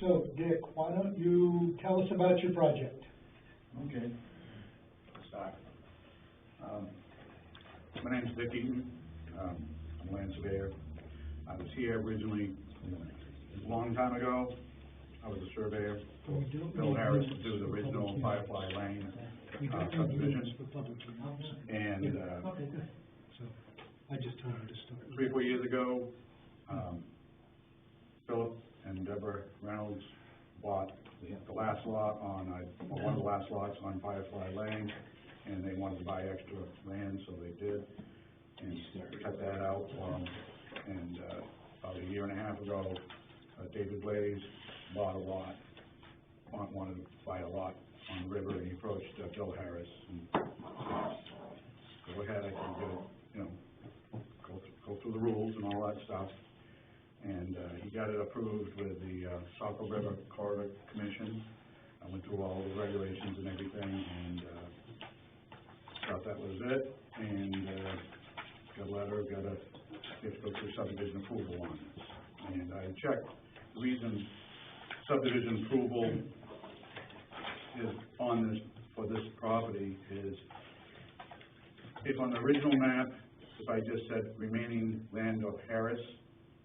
So, Dick, why don't you tell us about your project? Okay, let's start. My name's Dick Eaton. I'm a land surveyor. I was here originally a long time ago. I was a surveyor. Bill Harris would do the original Firefly Lane subdivision. And Okay, good. So, I just told her to start. 3 or 4 years ago, Philip and Deborah Reynolds bought the last lot on, one of the last lots on Firefly Lane, and they wanted to buy extra land, so they did, and cut that out for them. And about a year and a half ago, David Blaze bought a lot, wanted to buy a lot on the river, and he approached Bill Harris, and said, go ahead, I can get it, you know, go through the rules and all that stuff. And he got it approved with the Saco River Corridor Commission. I went through all the regulations and everything, and thought that was it. And got a letter, you have to go through subdivision approval on this. And I checked. The reason subdivision approval is on this, for this property, is if on the original map, if I just said remaining land of Harris,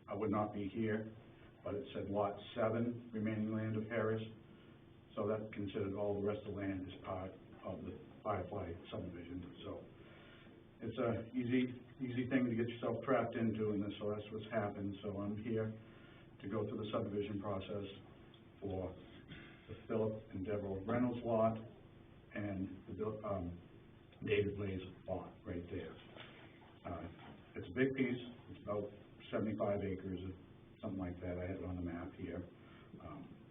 I would not be here, but it said lot 7, remaining land of Harris, so that considered all the rest of the land as part of the Firefly subdivision. So it's a easy thing to get yourself trapped into, and so that's what's happened. So I'm here to go through the subdivision process for the Philip and Deborah Reynolds lot and the David Blaze lot right there. It's a big piece. It's about 75 acres, or something like that. I have it on the map here.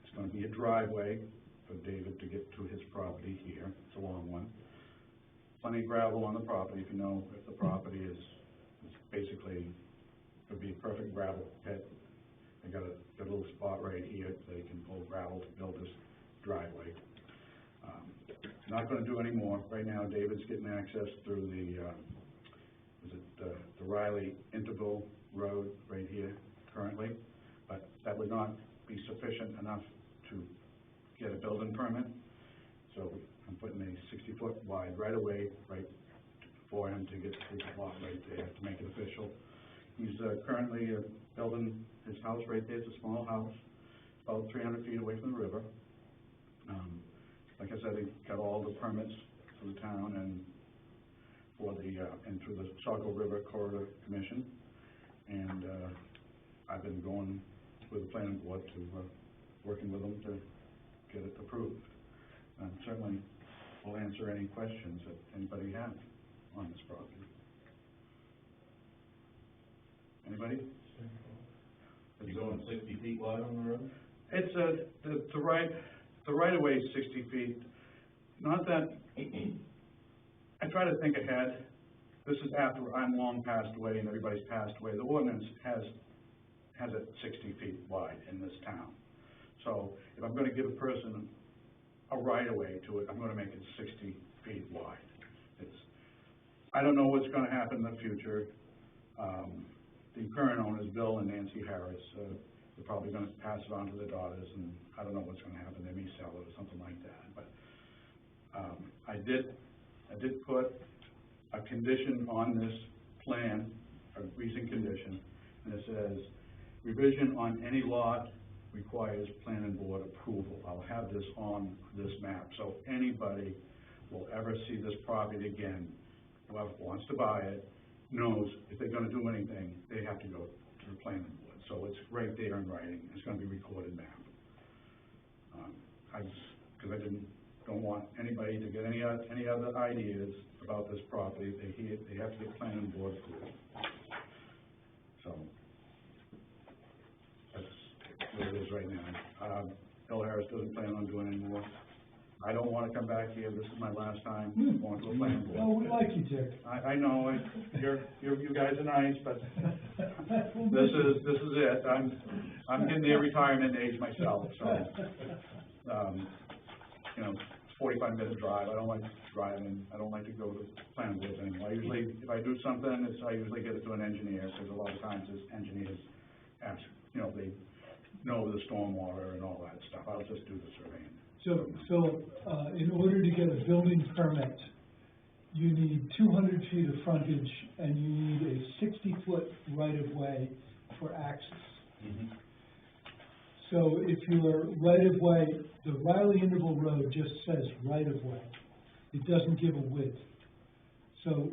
It's going to be a driveway for David to get to his property here. It's a long one. Plenty of gravel on the property. If you know, if the property is basically, it would be a perfect gravel pit. They got a little spot right here so they can pull gravel to build this driveway. Not going to do any more. Right now, David's getting access through the Riley Interval Road right here currently, but that would not be sufficient enough to get a building permit. So I'm putting a 60-foot wide right-of-way right for him to get his lot right there to make it official. He's currently building his house right there. It's a small house, about 300 feet away from the river. Like I said, he got all the permits for the town and for the and through the Saco River Corridor Commission. And I've been going with the planning board to working with them to get it approved. And certainly will answer any questions that anybody has on this property. Anybody? Are you going 60 feet wide on the road? It's the right of way is 60 feet. Not that I try to think ahead. This is after I'm long passed away and everybody's passed away. The ordinance has it 60 feet wide in this town. So if I'm going to give a person a right of way to it, I'm going to make it 60 feet wide. I don't know what's going to happen in the future. The current owners, Bill and Nancy Harris, they're probably going to pass it on to their daughters, and I don't know what's going to happen. They may sell it or something like that. But I did put a condition on this plan, a recent condition, and it says, revision on any lot requires planning board approval. I'll have this on this map, so anybody will ever see this property again, whoever wants to buy it, knows if they're going to do anything, they have to go to the planning board. So it's right there in writing. It's going to be recorded map. Because I don't want anybody to get any other ideas about this property. They have to get planning board approval. So that's what it is right now. Bill Harris doesn't plan on doing any more. I don't want to come back here. This is my last time going to a planning board. No, we like you, Dick. I know you guys are nice, but this is it. I'm getting near retirement age myself, so you know, it's 45-minute drive. I don't like driving. I don't like to go to planning boards anymore. I usually, if I do something, I usually get it to an engineer, because a lot of times engineers ask, you know, they know the stormwater and all that stuff. I'll just do the surveying. So, in order to get a building permit, you need 200 feet of frontage and you need a 60-foot right-of-way for access. Mhm. So if your right-of-way, the Riley Interval Road just says right-of-way. It doesn't give a width. So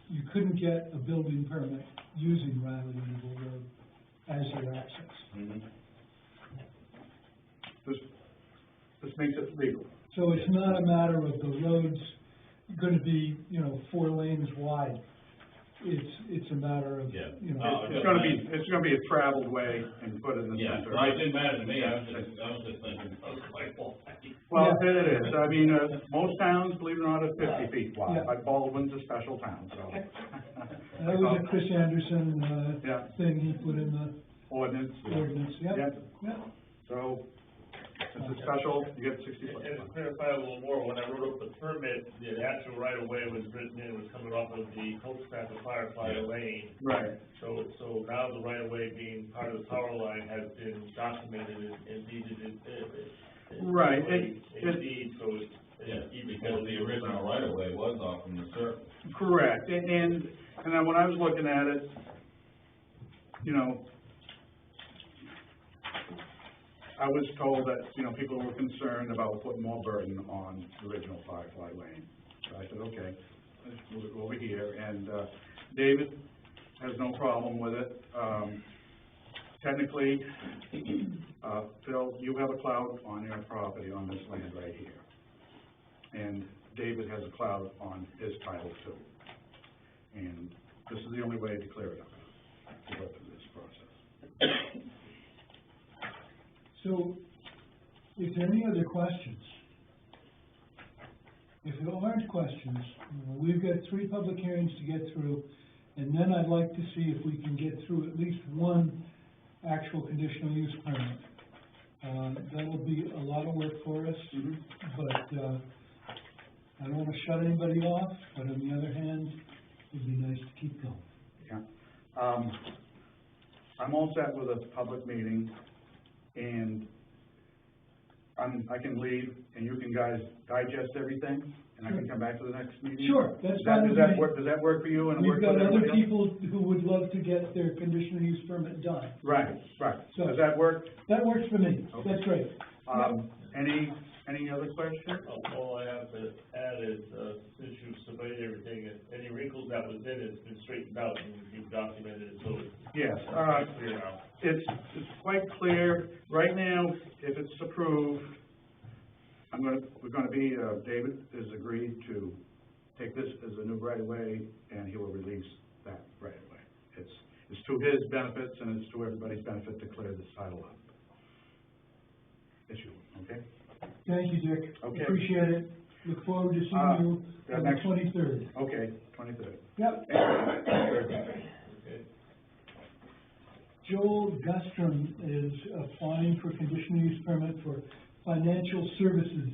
you couldn't get a building permit using Riley Interval Road as your access. Mhm. This makes it legal. So it's not a matter of the road's gonna be, 4 lanes wide. It's a matter of, Yeah. It's gonna be a traveled way and put in the Yeah, center. well, it didn't matter to me, I was just thinking, like, well, Well, Yeah. it is. I mean, most towns, believe it or not, are 50 feet wide. Yeah. Like Baldwin's a special town, so. that was a Chris Anderson, Yeah. thing he put in the Ordinance. ordinance, Yeah. yeah. So, since it's special, you get 60 foot. And to clarify a little more, when I wrote up the permit, the actual right-of-way was written in, was coming off of the Colstrap and Firefly Lane. Right. So now the right-of-way being part of the power line has been documented and deeded in. Right, Indeed, so it's. yeah, because the original right of way was off from the surface. Correct, and then when I was looking at it, I was told that, people were concerned about putting more burden on the original Firefly Lane. So I said, okay, let's move it over here, and, David has no problem with it. Technically, Phil, you have a cloud on your property on this land right here. And David has a cloud on his title too. And this is the only way to clear it up, to go through this process. So, is there any other questions? If there aren't questions, we've got 3 public hearings to get through, and then I'd like to see if we can get through at least one actual conditional use permit. That'll be a lot of work for us, but, I don't wanna shut anybody off, but on the other hand, it'd be nice to keep going. Yeah. I'm all set with a public meeting, and I can leave, and you can guys digest everything, and I can come back to the next meeting? Sure, that's fine with me. Does that work for you and We've work got for other everybody else? people who would love to get their conditional use permit done. Right. So- Does that work? That works for me, Okay. that's great. Any other questions? All I have to add is, since you've surveyed everything, and any wrinkles that was in it's been straightened out and you've documented it, so it's Yes, quite clear now. it's quite clear. Right now, if it's approved, we're gonna be, David has agreed to take this as a new right-of-way, and he will release that right-of-way. It's to his benefits, and it's to everybody's benefit to clear this title up issue, okay? Thank you, Dick. Okay. Appreciate it. Look forward to seeing you yeah, on the next- 23rd. Okay, 23rd. Yep. Okay. Joel Gustrom is applying for conditional use permit for financial services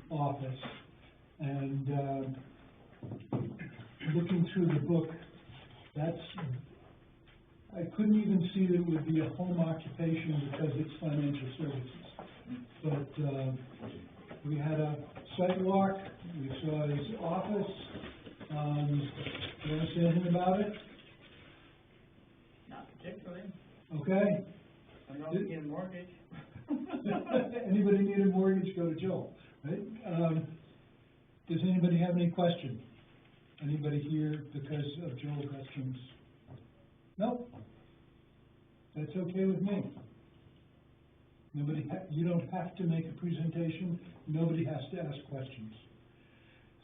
office. And, looking through the book, I couldn't even see that it would be a home occupation because it's financial services. But, we had a site walk, we saw his office. You wanna say anything about it? Not particularly. Okay. I know you get a mortgage. Anybody need a mortgage, go to Joel, right? Does anybody have any questions? Anybody here because of Joel Gustrom's? No? That's okay with me. You don't have to make a presentation, nobody has to ask questions.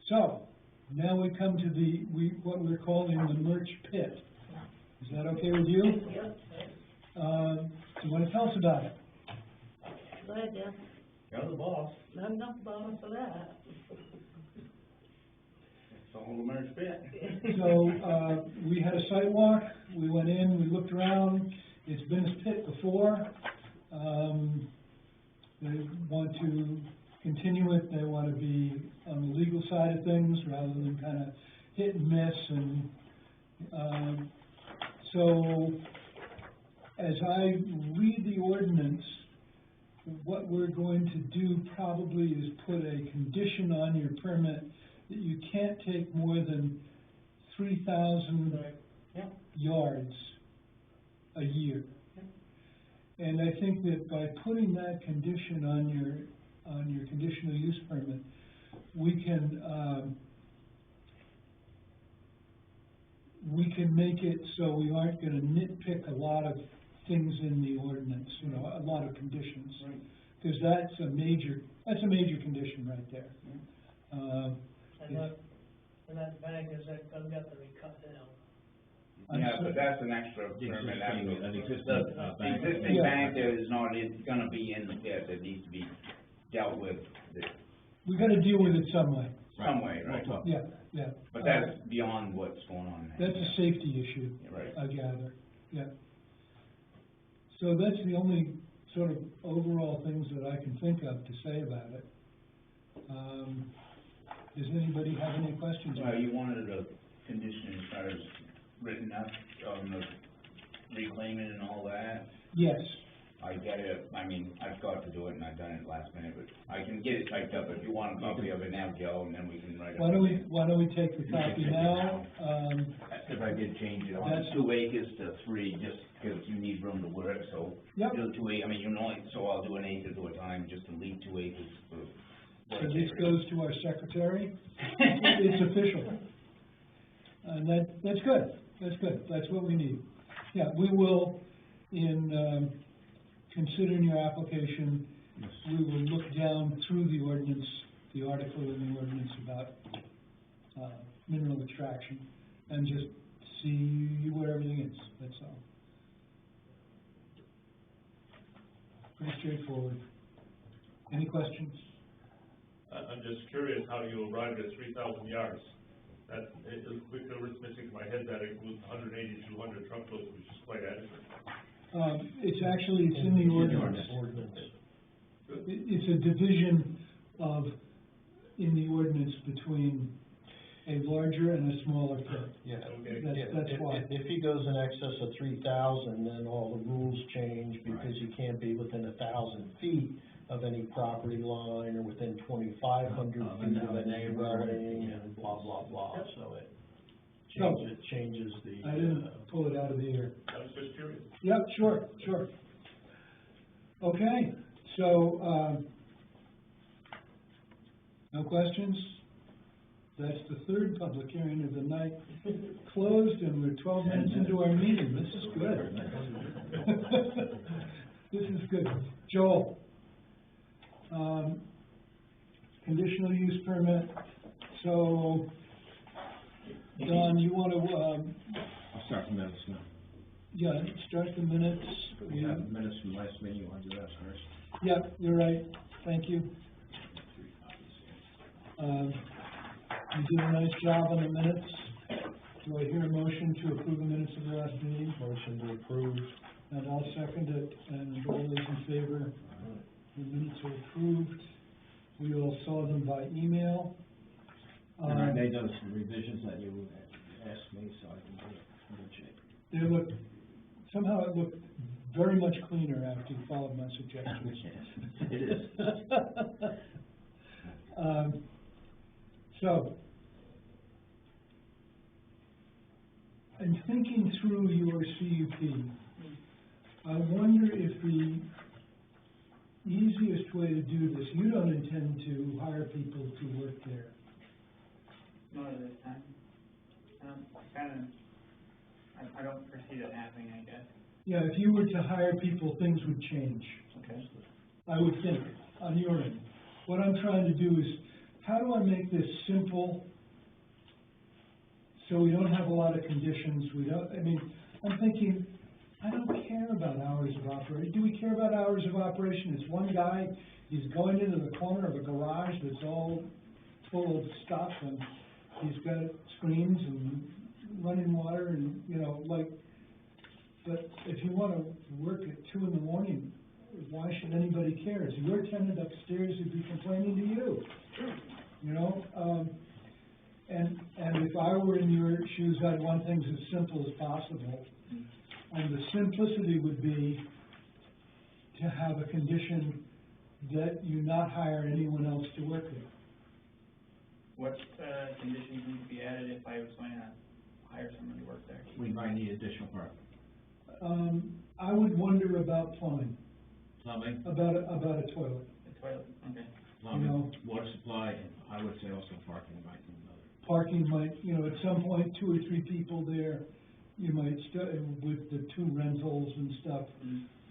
So, now we come to what we're calling the merch pit. Is that okay with you? Yep. Do you wanna tell us about it? Go ahead, Jeff. You're the boss. I'm not bothered for that. It's all the merge pit. So, we had a site walk, we went in, we looked around, it's been a pit before. They want to continue it, they want to be on the legal side of things rather than kind of hit and miss, and, so, as I read the ordinance, what we're going to do probably is put a condition on your permit that you can't take more than 3,000 Yeah. yards a year. And I think that by putting that condition on your conditional use permit, we can make it so we aren't gonna nitpick a lot of things in the ordinance, you know, a lot of conditions. Right. Because that's a major condition right there. And that bank is, that got to be cut down. Yeah, but that's an extra permit. An existing, The bank. existing Yeah. bank that is not, it's gonna be in the pit, that needs to be dealt with We gotta deal with it some way, some way, right? Well, yeah, yeah. But that's beyond what's going on now. That's a safety issue, Right. I gather, yeah. So that's the only sort of overall things that I can think of to say about it. Does anybody have any questions? Well, you wanted a condition as far as written up on the reclaiming and all that. Yes, I get it, I mean, I've got to do it and I've done it last minute, but I can get it typed up if you want a copy of it now, Joe, and then we can write it. why don't we take the copy now? Because I did change it on That's- 2 acres to 3, just because you need room to work, so. Yep. Do 2 acres, I mean, you know, so I'll do an acre at a time, just to leave 2 acres for. So this goes to our secretary. It's official. And that's good, that's what we need. Yeah, we will, in, considering your application, we will look down through the ordinance, the article in the ordinance about, mineral extraction, and just see what everything is, that's all. Pretty straightforward. Any questions? I'm just curious how you arrived at 3,000 yards. That, it was quick arithmetic in my head that it was 180, 200 truckloads, which is quite adequate. It's in the ordinance. It's a division in the ordinance between a larger and a smaller pit. Yeah, Okay. That's why. if he goes in excess of 3,000, then all the rules change, because you can't be within 1,000 feet of any property line, or within 2,500 feet of any dwelling, and blah, blah, blah, so it changes the. I didn't pull it out of the air. I was just curious. Yep, sure. Okay, so, no questions? That's the third public hearing of the night closed, and we're 12 minutes into our meeting. This is good. This is good. Joel, conditional use permit. So, Don, you want to, I'll start the minutes now. yeah, start the minutes. We have minutes from last meeting, you want to do that first? Yeah, you're right. Thank you. You did a nice job on the minutes. Do I hear a motion to approve the minutes of the last meeting? Motion to approve. And I'll second it, and all those in favor, the minutes are approved. We all saw them by email. And I made those revisions that you asked me, so I can do it in good shape. They looked, somehow it looked very much cleaner after you followed my suggestions. It is. So, in thinking through your CUP, I wonder if the easiest way to do this, you don't intend to hire people to work there. Not at this time. I don't foresee that happening, I guess. Yeah, if you were to hire people, things would change, Okay. I would think, on your end. What I'm trying to do is, how do I make this simple so we don't have a lot of conditions, I'm thinking, I don't care about hours of operation. Do we care about hours of operation? It's one guy, he's going into the corner of a garage that's all full of stuff, and he's got screens and running water and, but if you wanna work at 2 a.m, why should anybody care? It's your tenant upstairs who'd be complaining to you. And if I were in your shoes, I'd want things as simple as possible. And the simplicity would be to have a condition that you not hire anyone else to work there. What, conditions need to be added if I was going to hire someone to work there? We might need additional parking. I would wonder about plumbing, Plumbing, about a toilet. The toilet, okay. plumbing, water supply, and I would say also parking might be another. Parking might, at some point, 2 or 3 people there, you might, with the 2 rentals and stuff,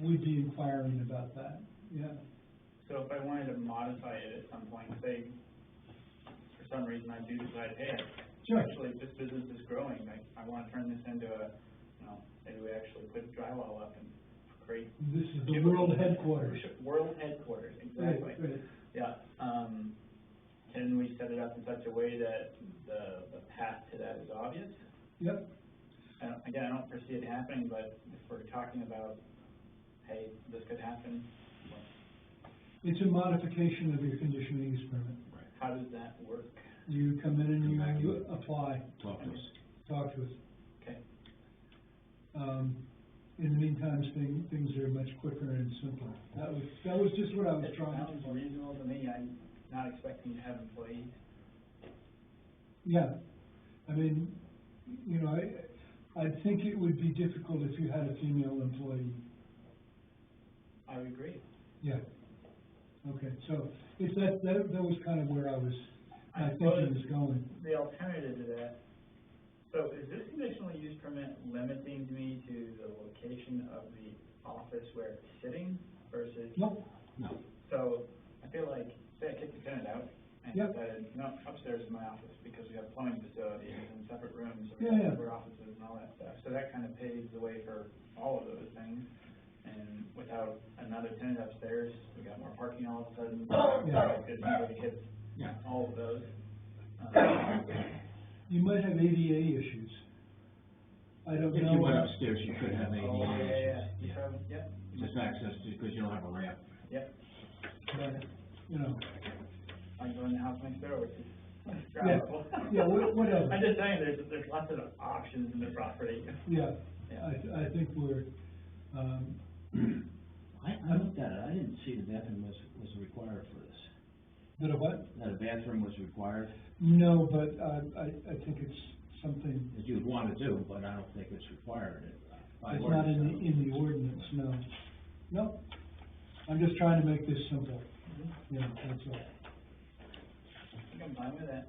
we'd be inquiring about that, yeah. So if I wanted to modify it at some point, say, for some reason I do decide, hey, Sure. actually, this business is growing, I want to turn this into a, maybe we actually put drywall up and create. This is the world headquarters. World headquarters, exactly. Right. Yeah, can we set it up in such a way that the path to that is obvious? Yep, Again, I don't foresee it happening, but if we're talking about, hey, this could happen, it's a modification of your conditional use permit. how does that work? You come in and Come back you and- apply, Talk to us. talk to us. Okay. In the meantime, things are much quicker and simpler. That was just what I was It trying to sounds do. reasonable to me, I'm not expecting to have employees. Yeah, I mean, I think it would be difficult if you had a female employee. I would agree. Yeah. Okay, so if that was kind of where my I thinking suppose was going. the alternative to that, so is this conditional use permit limiting me to the location of the office where it's sitting versus? Nope, No. So I feel like, say I kick the tenant out and Yep. said, no, upstairs is my office because we have plumbing facilities and separate rooms and Yeah, yeah. separate offices and all that stuff. So that kind of paves the way for all of those things. And without another tenant upstairs, we got more parking all of a sudden. Yeah. Because nobody hits Yeah. all of those. you might have ADA issues. I don't If know. you went upstairs, you could have ADA Oh, yeah, yeah, issues. you have, yep, Just access to, because you don't have a ramp. yep. But, I go in the house next door, which is Yeah, travel. yeah, whatever. I'm just saying, there's lots of options in the property. Yeah, Yeah. I think we're, I looked at it, I didn't see the bathroom was required for this. that a what? That a bathroom was required, No, but, I think it's something, that you would want to do, but I don't think it's required. By it's not ordinance. in the ordinance, no. No, I'm just trying to make this simple, yeah, that's all. I think I'm fine with that.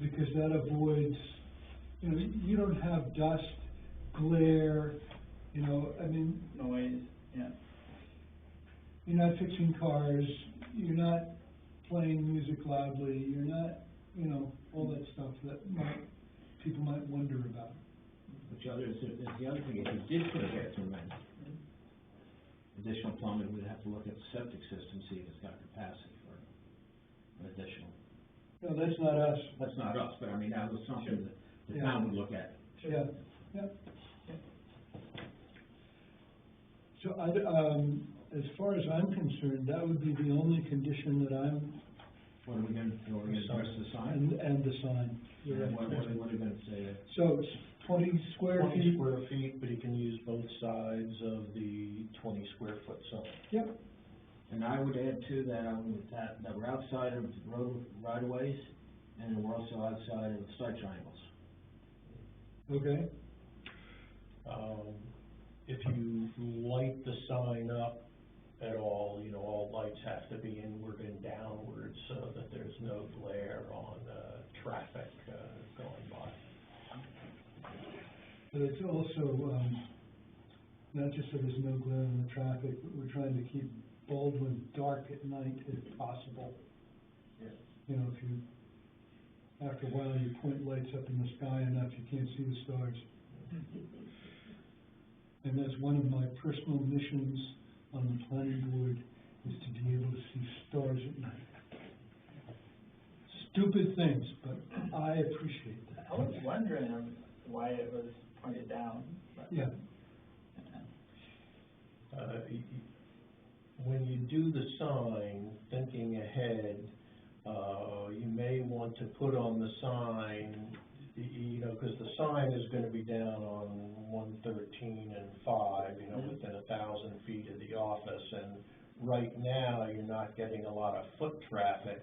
Because that avoids, you don't have dust, glare, I mean, Noise, yeah. you're not fixing cars, you're not playing music loudly, you're not, all that stuff that people might wonder about. But the other thing, if you did put a bathroom in, additional plumbing, we'd have to look at the septic system, see if it's got capacity for an additional. No, that's not us. That's not us, but I mean, that was something that the Yeah. town would look at. Yeah, yeah. So as far as I'm concerned, that would be the only condition that I'm, What are we gonna address the sign? and the sign. And what are we gonna say? So it's 20 square 20 feet. square feet, but he can use both sides of the 20 square foot sign. Yep, And I would add to that, that we're outside of road right of ways, and we're also outside of sight triangles. okay, If you light the sign up at all, all lights have to be inward and downward so that there's no glare on, traffic, going by. but it's also, not just so there's no glare in the traffic, but we're trying to keep Baldwin dark at night if possible. Yeah. If you, after a while, you point lights up in the sky enough, you can't see the stars. And that's one of my personal missions on the planning board, is to be able to see stars at night. Stupid things, but I appreciate that. I was wondering why it was pointed down. But, Yeah, When you do the sign, thinking ahead, you may want to put on the sign, because the sign is gonna be down on 113 and 5, you know, within 1,000 feet of the office, and right now, you're not getting a lot of foot traffic,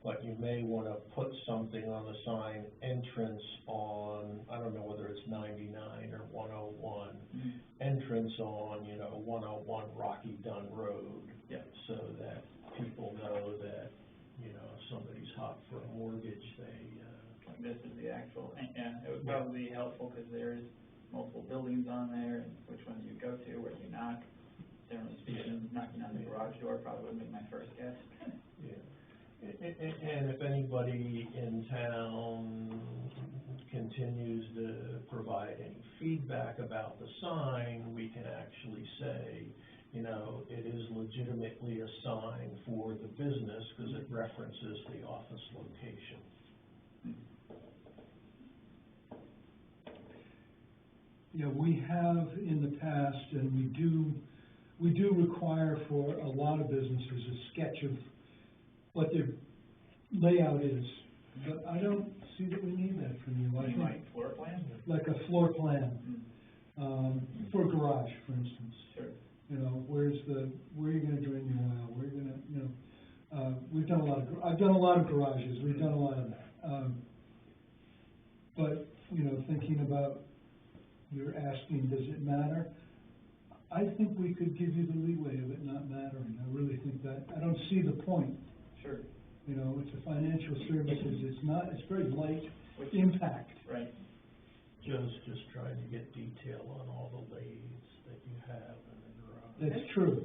but you may wanna put something on the sign entrance on, I don't know whether it's 99 or 101, entrance on, 101 Rocky Dunn Road. Yeah. So that people know that, if somebody's hot for a mortgage, This is the actual, yeah, it would probably be helpful, because there's multiple buildings on there, and which ones you go to, where you knock. Generally speaking, knocking on the garage door probably would be my first guess. yeah. And if anybody in town continues to provide any feedback about the sign, we can actually say, it is legitimately a sign for the business, because it references the office location. Yeah, we have in the past, and we do require for a lot of businesses a sketch of what their layout is, but I don't see that we need that from you. I think, Like floor plan? like a floor plan, for a garage, for instance. Sure. Where are you gonna drain your oil, where you're gonna, we've done I've done a lot of garages, we've done a lot of that. But, thinking about, you're asking, does it matter? I think we could give you the leeway of it not mattering. I really think that, I don't see the point. Sure. It's a financial services, it's very light impact. Right. Joe's just trying to get detail on all the lathes that you have in the garage. That's true.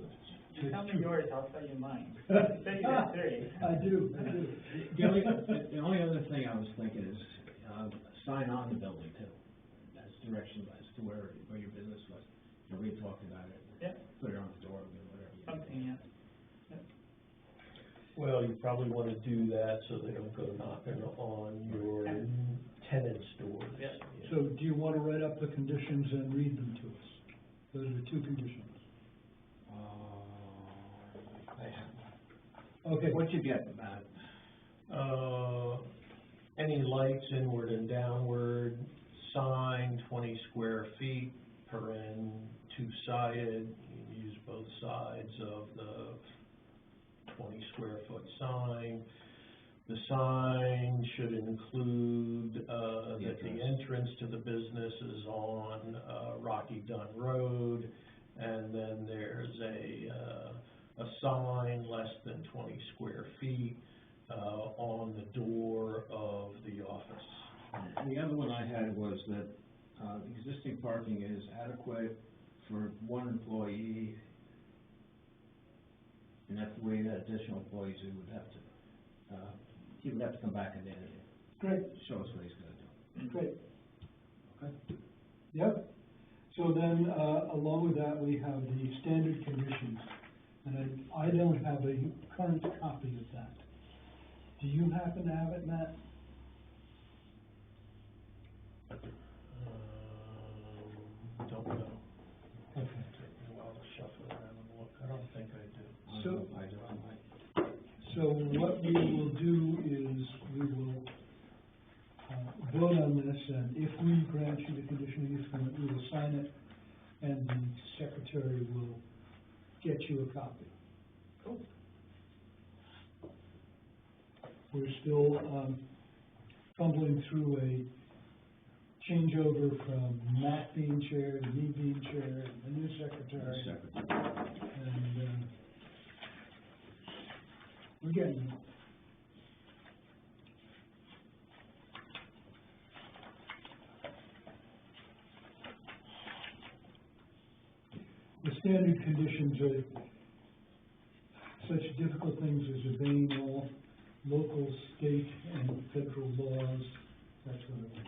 You tell me yours, I'll tell you mine. Say you got three. I do. The only other thing I was thinking is, sign on the building too, as direction as to where your business was. We talked about it. Yeah. Put it on the door, whatever. Something, yeah. Well, you probably want to do that so they don't go knocking on your tenant's doors. Yeah. So do you want to write up the conditions and read them to us? Those are the two conditions. Okay. What'd you get, Matt? Any lights inward and downward, sign 20 square feet, paren, two-sided, you can use both sides of the 20 square foot sign. The sign should include, that the entrance to the business is on, Rocky Dunn Road, and then there's a sign less than 20 square feet, on the door of the office. The other one I had was that, existing parking is adequate for one employee, and that's the way that additional employees who would have to, he would have to come back and then Great, show us what he's gonna do. great. Okay. Yep. So then, along with that, we have the standard conditions, and I don't have a current copy of that. Do you happen to have it, Matt? Don't know. Okay. Take me a while to shuffle around and look. I don't think I do. So- I do, I might. So what we will do is, we will vote on this, and if we grant you the conditional use permit, we will sign it, and the secretary will get you a copy. Cool. We're still fumbling through a changeover from Matt being chair to me being chair, and the new secretary, and we're getting there. The standard conditions are such difficult things as obeying all local, state, and federal laws, that sort of thing.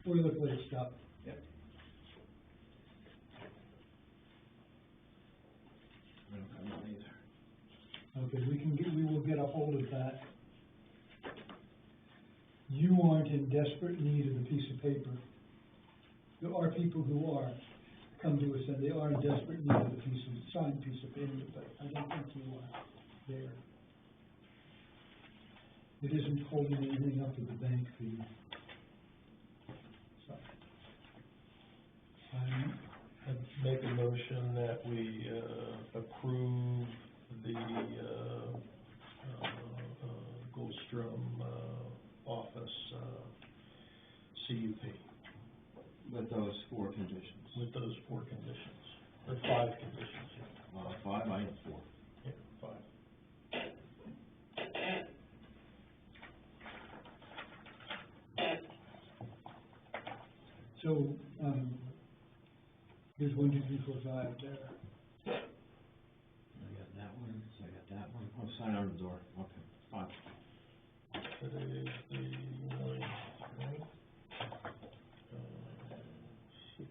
Boilerplate stuff. Yep. I don't have one either. Okay, we will get a hold of that. You aren't in desperate need of a piece of paper. There are people who are, come to us and they are in desperate need of a signed piece of paper, but I don't think you are there. It isn't holding anything up to the bank for you. So. CUP With those 4 conditions. with those 4 conditions, or 5 conditions, yeah. 5, I have 4. Yeah, 5. So, here's 1, 2, 3, 4, 5 there. I got that one, so I got that one. Oh, sign on the door, okay, fine. Today's the 9th, right? 6,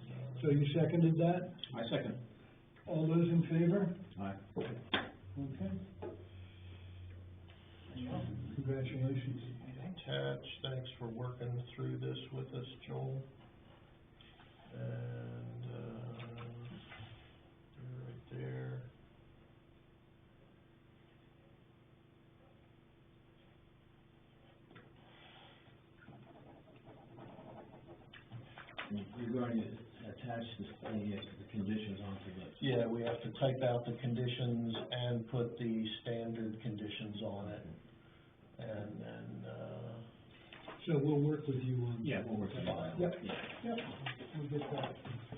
9. So you seconded that? I second. All those in favor? Aye. Okay. Congratulations. Attached, thanks for working through this with us, Joel. And, right there. You're going to attach the conditions onto this. Yeah, we have to type out the conditions and put the standard conditions on it. And then, So we'll work with you on. Yeah, we'll work it out. Yep, yep, we'll get that,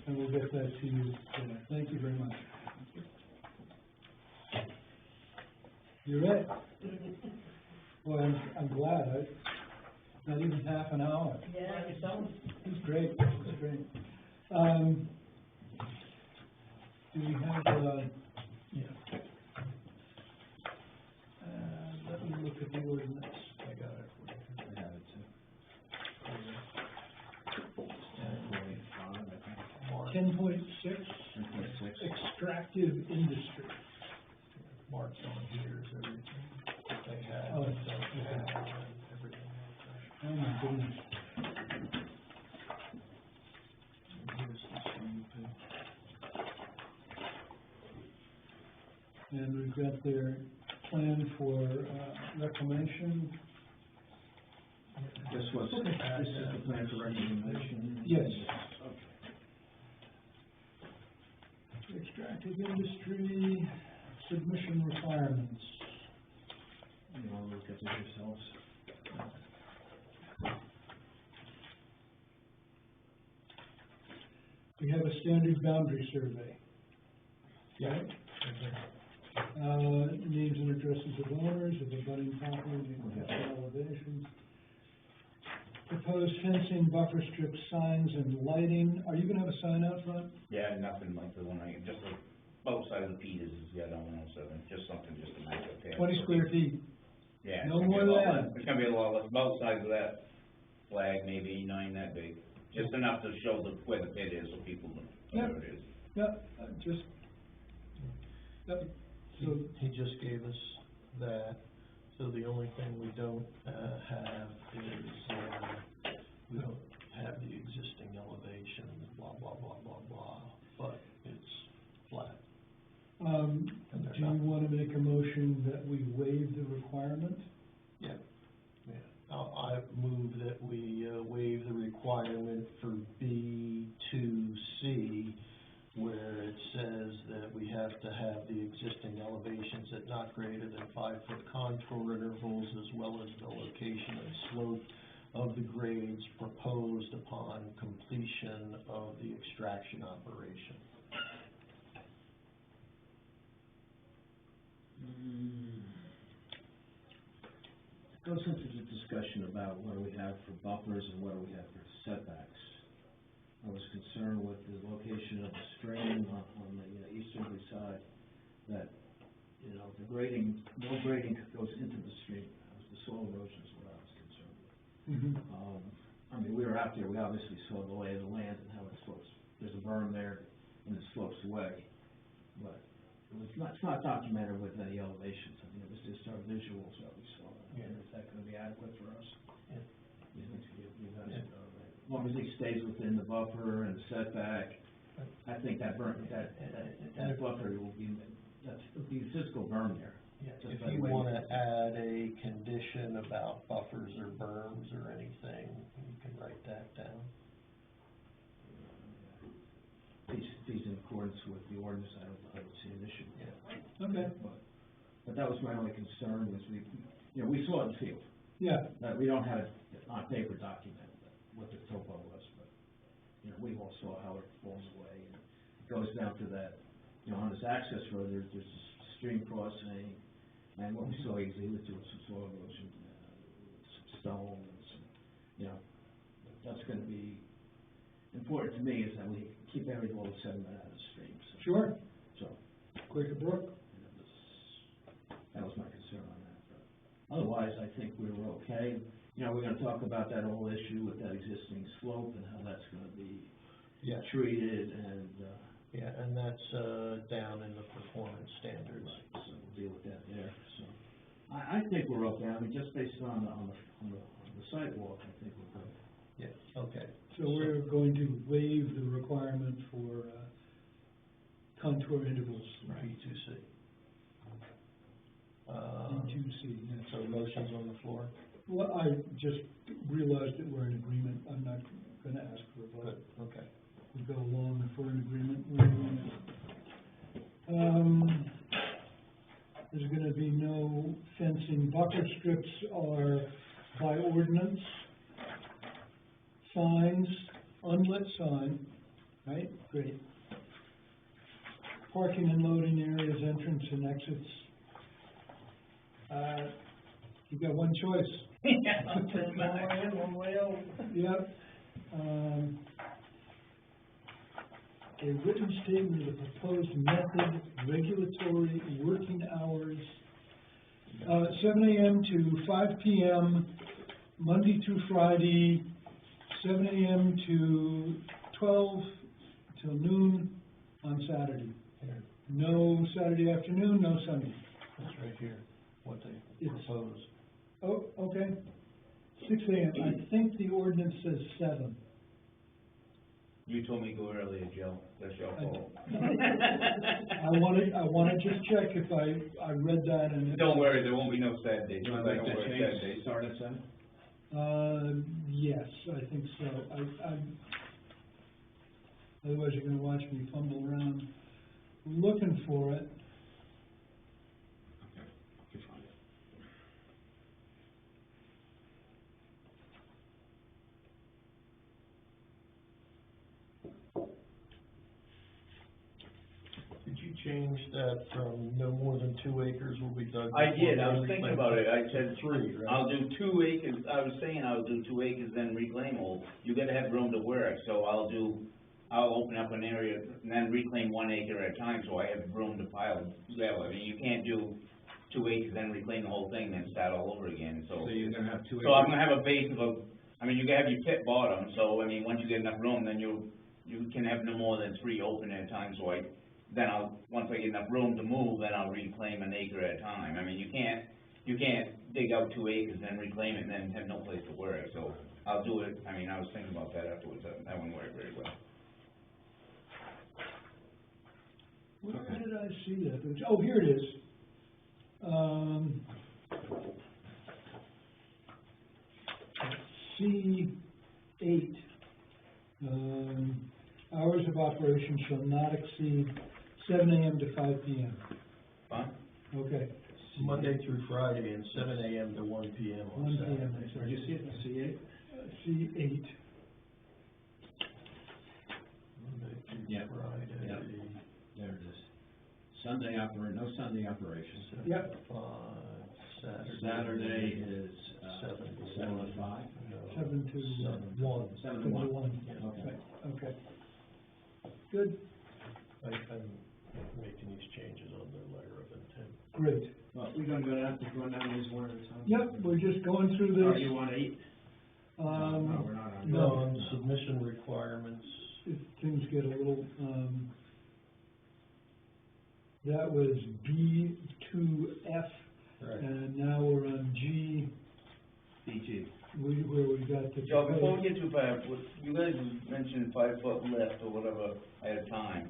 and we'll get that to you. Thank you very much. You're it. Well, I'm glad, not even half an hour. Yeah, you don't. It was great, it was great. Do we have, yeah, let me look at the ordinance. I got it for you. I have it too. 10.5, I think. Mark, 10.6, 10.6. extractive industry. Mark's on here is everything. They have, Oh, don't okay. have, everything. Oh my goodness. Here's the CUP. And we've got their plan for reclamation. This is the plan for recommendation? Yes. Extractive industry submission requirements. You want to look at this yourselves? We have a standard boundary survey. Yeah. Names and addresses of owners of abutting property, elevations. Proposed fencing, buffer strips, signs, and lighting. Are you gonna have a sign out front? Yeah, nothing like the one just both sides of Peters is the other 107, just something just to make it there. 20 square feet. Yeah. No it's gonna be more a lot than less. It's gonna be a lot less, both sides of that flag, maybe 9 that big, just enough to show where the pit is, so people know where it is. Yep, just, yep. So, He just gave us that, so the only thing we don't, have is, we don't have the existing elevation, blah, blah, blah, blah, blah, but it's flat. do you wanna make a motion that we waive the requirement? Yeah, yeah. I move that we, waive the requirement for B2C, where it says that we have to have the existing elevations at not greater than 5-foot contour intervals, as well as the location and slope of the grades proposed upon completion of the extraction operation. Goes into the discussion about what do we have for buffers and what do we have for setbacks. I was concerned with the location of the stream on the easterly side, that, you know, the grading, no grading goes into the stream. The soil erosion is what I was concerned with. I mean, we were out there, we obviously saw the lay of the land and how it slopes. There's a berm there and it slopes away, but it's not documented with any elevations. I mean, it was just our visuals that we saw. Yeah. Is that gonna be adequate for us? Yeah. You think you guys, as long as he stays within the buffer and the setback, I think that buffer will be, it'll be physical berm there. Yeah, Just if by the you way- wanna add a condition about buffers or berms or anything, you can write that down. These in accordance with the ordinance, I don't see an issue. Yeah. Okay, But that was my only concern, was we saw it in the field. yeah, We don't have it on paper documented, what the topo was, but, you know, we all saw how it falls away, and it goes down to that, you know, on this access road, there's a stream crossing, and what we saw easily was doing some soil erosion, some stone, and some, you know, that's gonna be important to me, is that we keep all the sediment out of the stream, so. Sure, So, Quaker Brook. you know, that was my concern on that, but otherwise, I think we're okay. You know, we're gonna talk about that whole issue with that existing slope and how that's gonna be Yeah, treated, and, yeah, and that's, down in the performance standards. so we'll deal with that there, so. I think we're okay, I mean, just based on the sidewalk, I think we're good. Yeah, okay. So we're going to waive the requirement for, contour intervals. P2C. D2C, yes. So motions on the floor? Well, I just realized that we're in agreement, I'm not gonna ask for a Good, vote. okay. We go along if we're in agreement, we're in agreement. There's gonna be no fencing, buffer strips are by ordinance. Signs, unlit sign, right, great. Parking and loading areas, entrance and exits. You've got one choice. One way in, one way out. Yep. A written statement of the proposed method, regulatory working hours, 7 AM to 5 PM, Monday through Friday, 7 AM to 12 till noon on Saturday. Here, No Saturday afternoon, no Sunday. that's right here, what they It's- propose. Oh, okay. 6 AM, I think the ordinance says 7. You told me to go earlier, Joe, that's your fault. I wanna just check if I read that and. Don't worry, there won't be no Saturday, You just wanna like make no that work change, Saturday. start at 7? Yes, I think so. Otherwise you're gonna watch me fumble around looking for it. Okay, you're fine. Did you change that from no more than 2 acres will be dug? I before did, I was reclaim? thinking about it, I said, 3, right? I'll do 2 acres, I was saying I'll do 2 acres, then reclaim all. You gotta have room to work, so I'll open up an area and then reclaim 1 acre at a time, so I have room to pile gravel. I mean, you can't do 2 acres, then reclaim the whole thing, then start all over again, so. So you're gonna have 2 acres? So I'm gonna have a base of I mean, you can have your pit bottom, so, I mean, once you get enough room, then you can have no more than 3 open at a time, so once I get enough room to move, then I'll reclaim an acre at a time. I mean, you can't dig out 2 acres and reclaim it and then have no place to work, so I'll do it, I mean, I was thinking about that afterwards, that wouldn't work very well. Where did I see that? Oh, here it is. C8, hours of operation shall not exceed 7 AM to 5 PM. Fine? Okay, Monday through Friday, and 7 AM to 1 PM on 1 Saturday. PM. Did you see it in C8? C8, Monday through Yeah. Friday. Yeah. There it is. No Sunday operations. Yep. 5, Saturday is, 7 to 7 to 5? 7 to 1. 7 to 1. Yeah. Okay. Okay. Good, I'm making these changes on the letter of intent. great. Well, we're gonna have to run down these one at a time? Yep, we're just going through Are this. you on 8? No, we're not on. No, on the submission requirements, If things get a little, that was B2F, right. and now we're on G, BG. where we got the. Joe, before we get too far, you guys mentioned 5 foot lift or whatever at a time.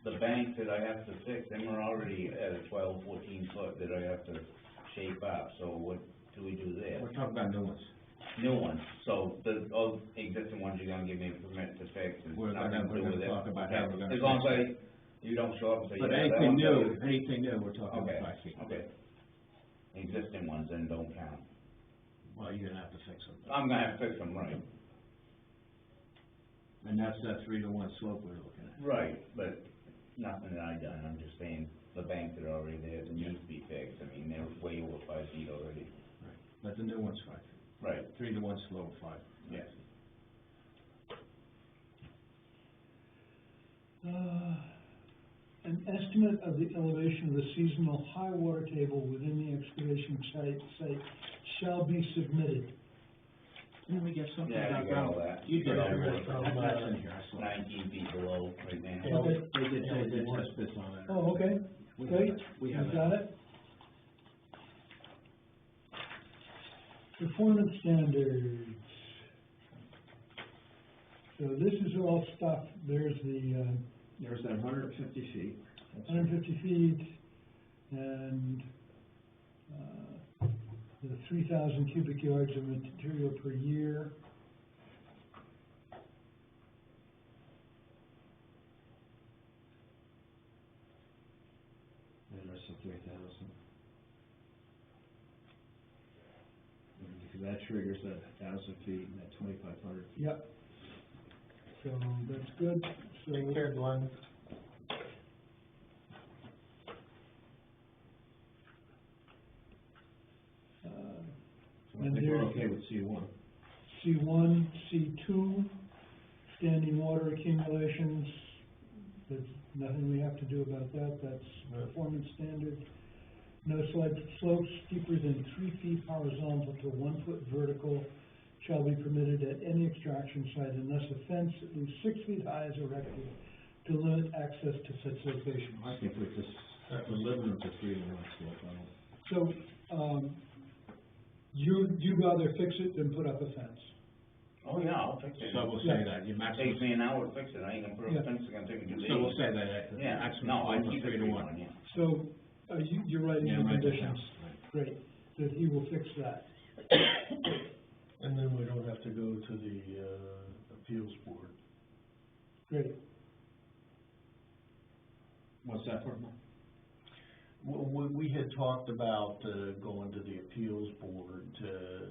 The banks that I have to fix, them are already at a 12, 14 foot that I have to shape up, so what do we do there? We're talking about new ones. New ones, so all existing ones you're gonna give me a permit to fix, it's We're nothing gonna to do with it. talk about how we're gonna As long as fix you don't show up and say, yeah, But that anything one's new, anything new, we're talking Okay, about 5 feet. okay. Existing ones then don't count. Well, you're gonna have to fix them. I'm gonna have to fix them right. And that's that 3-to-1 slope we're looking at. Right, but nothing that I done, I'm just saying, the banks that are already there, that need to be fixed, I mean, they're way over 5 feet already. Right. But the new one's 5 feet. Right. 3-to-1 slope, 5. Yes. An estimate of the elevation of the seasonal high water table within the excavation site shall be submitted. Didn't we get something Yeah, about you got all that. You did, Right. Rick. That's in here, I saw. 19 feet below right now. Yeah, Okay. they did test bits on it. Oh, okay, We have great, it. We you have got it? Performance standards. So this is all stuff, there's the, There's that 150 feet. That's 150 feet, and, the 3,000 cubic yards of material per year. And there's the 3,000. Because that triggers that 1,000 feet and that 2,500 feet. Yep. So that's good, so. Take care, Glenn. So I And think we're there's- okay with C1. C1, C2, standing water accumulations, there's nothing we have to do about that, that's performance standard. No slopes steeper than 3 feet horizontal to 1 foot vertical shall be permitted at any extraction site unless a fence at least 6 feet high is erected to limit access to such location. I think we just, we're limiting it to 3-to-1 slope. I don't. So, you'd rather fix it than put up a fence? Oh, yeah, I'll fix it. So we'll Yeah. say that, you maximum. Takes me an hour to fix it, I ain't gonna put up Yeah. a fence, it's gonna take me 2 days. So we'll say that, Yeah, maximum no, I slope of keep it 3-to-1. yeah. So, you're writing Yeah, the right there. conditions, great, that he will fix that. And then we don't have to go to the, appeals board. Great. What's that for? Well, we had talked about, going to the appeals board to,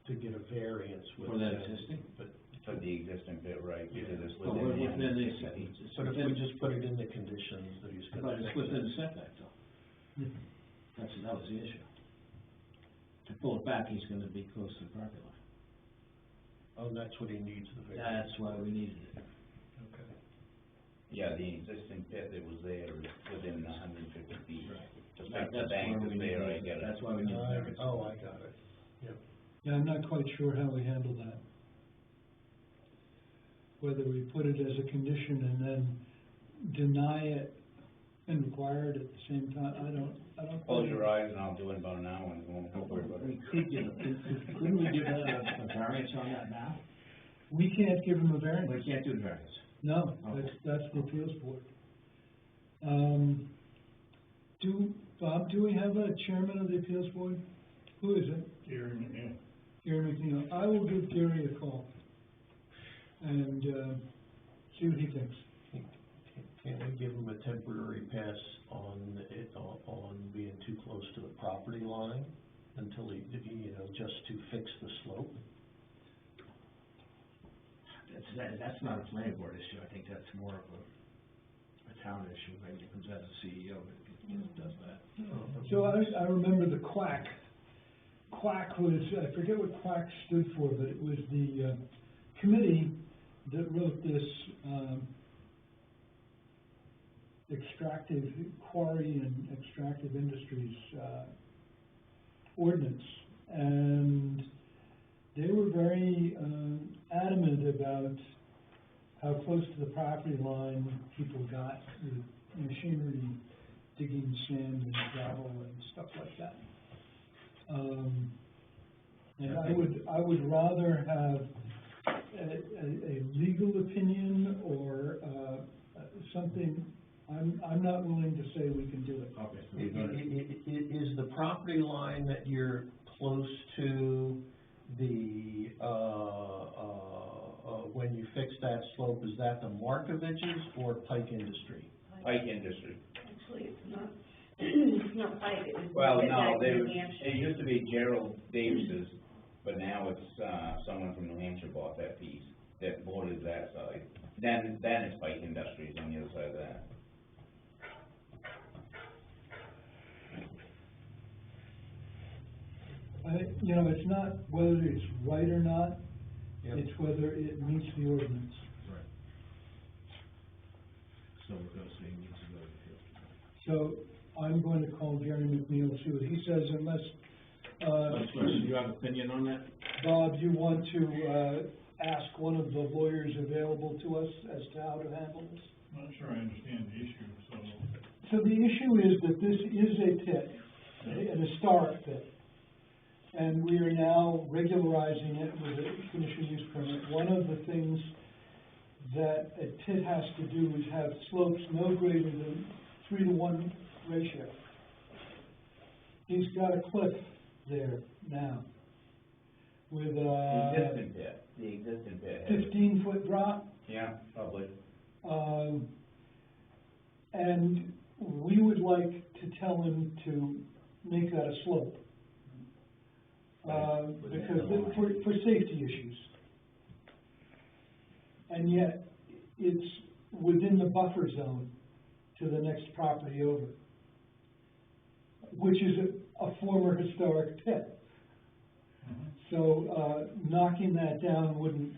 to get a variance with. For that them, existing? But, For the existing bit, right, because it's Well, within we're the. within the, but if we just put it in the conditions that he's gonna but it's fix within the it. setback though. That was the issue. To pull it back, he's gonna be close to the property line. Oh, that's what he needs the variance. That's why we needed it. Okay. Yeah, the existing pit that was there is within 150 feet. Right. To fix the bank is there, I get it. That's why we need the variance. Oh, I got it. Yeah, I'm not quite sure how we handle that. Whether we put it as a condition and then deny it and require it at the same time, I don't. Close your eyes and I'll do it in about an hour and you won't worry about We it. could give, couldn't we give a variance on that now? We can't give him a variance. We can't do the variance. No, that's the appeals board. Bob, do we have a chairman of the appeals board? Who is it? Gary McNeil. Gary McNeil. I will give Gary a call and, see what he thinks. Can't we give him a temporary pass on being too close to the property line until he, just to fix the slope? That's not a planning board issue, I think that's more of a town issue, maybe it comes out of the CEO that does that. So I remember the quack. Quack was, I forget what quack stood for, but it was the, committee that wrote this, extractive quarry and extractive industries, ordinance. And they were very, adamant about how close to the property line people got with machinery digging sand and gravel and stuff like that. And I would rather have a legal opinion or, something, I'm not willing to say we can do it. Okay. Is the property line that you're close to the, when you fix that slope, is that the Markoviches or Pike Industry? Pike Industry. Actually, it's not, it's not Pike, it was. Well, way no, back in there, New Hampshire. it used to be Gerald Davis's, but now it's, someone from New Hampshire bought that piece. that borders that side. Then it's Pike Industries on the other side of that. It's not whether it's right or not, Yep. it's whether it meets the ordinance. Right. So we're gonna say needs to go to field. So I'm going to call Gary McNeil, see what he says, unless, You have an opinion on that? Bob, you want to, ask one of the lawyers available to us as to how to handle this? I'm not sure I understand the issue, so. So the issue is that this is a pit, an historic pit. And we are now regularizing it with a conditional use permit. One of the things that a pit has to do is have slopes no greater than 3-to-1 ratio. He's got a cliff there now with The existing pit. 15-foot drop. Yeah, probably. And we would like to tell him to make that a slope. Because for safety issues. And yet, it's within the buffer zone to the next property over, which is a former historic pit. So, knocking that down wouldn't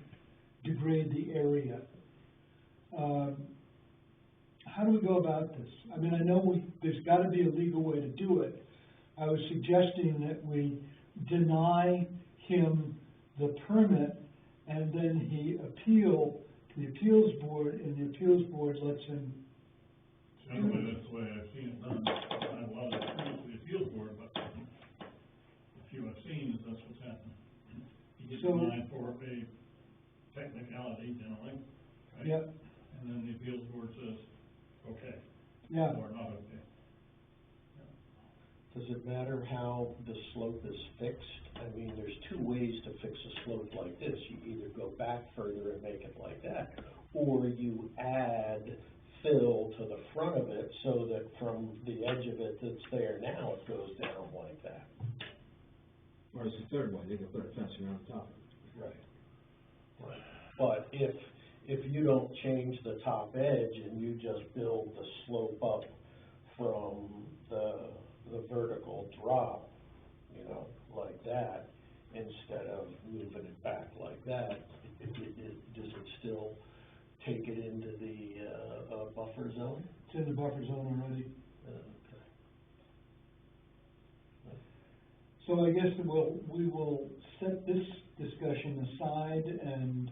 degrade the area. How do we go about this? I mean, I know there's gotta be a legal way to do it. I was suggesting that we deny him the permit, and then he appeal to the appeals board, and the appeals board lets him. Generally, that's the way I've seen it done. I have a lot of experience with the appeals board, but a few I've seen is that's what's happened. You get So- denied for a technicality generally, right? Yep, And then the appeals board says, okay, yeah, or not okay. Does it matter how the slope is fixed? I mean, there's two ways to fix a slope like this. You either go back further and make it like that, or you add fill to the front of it so that from the edge of it that's there now, it goes down like that. Or is the third one, they can put a fence around top of it. Right. But if you don't change the top edge and you just build the slope up from the vertical drop, like that, instead of moving it back like that, does it still take it into the, buffer zone? it's in the buffer zone already. Okay. So I guess we will set this discussion aside, and,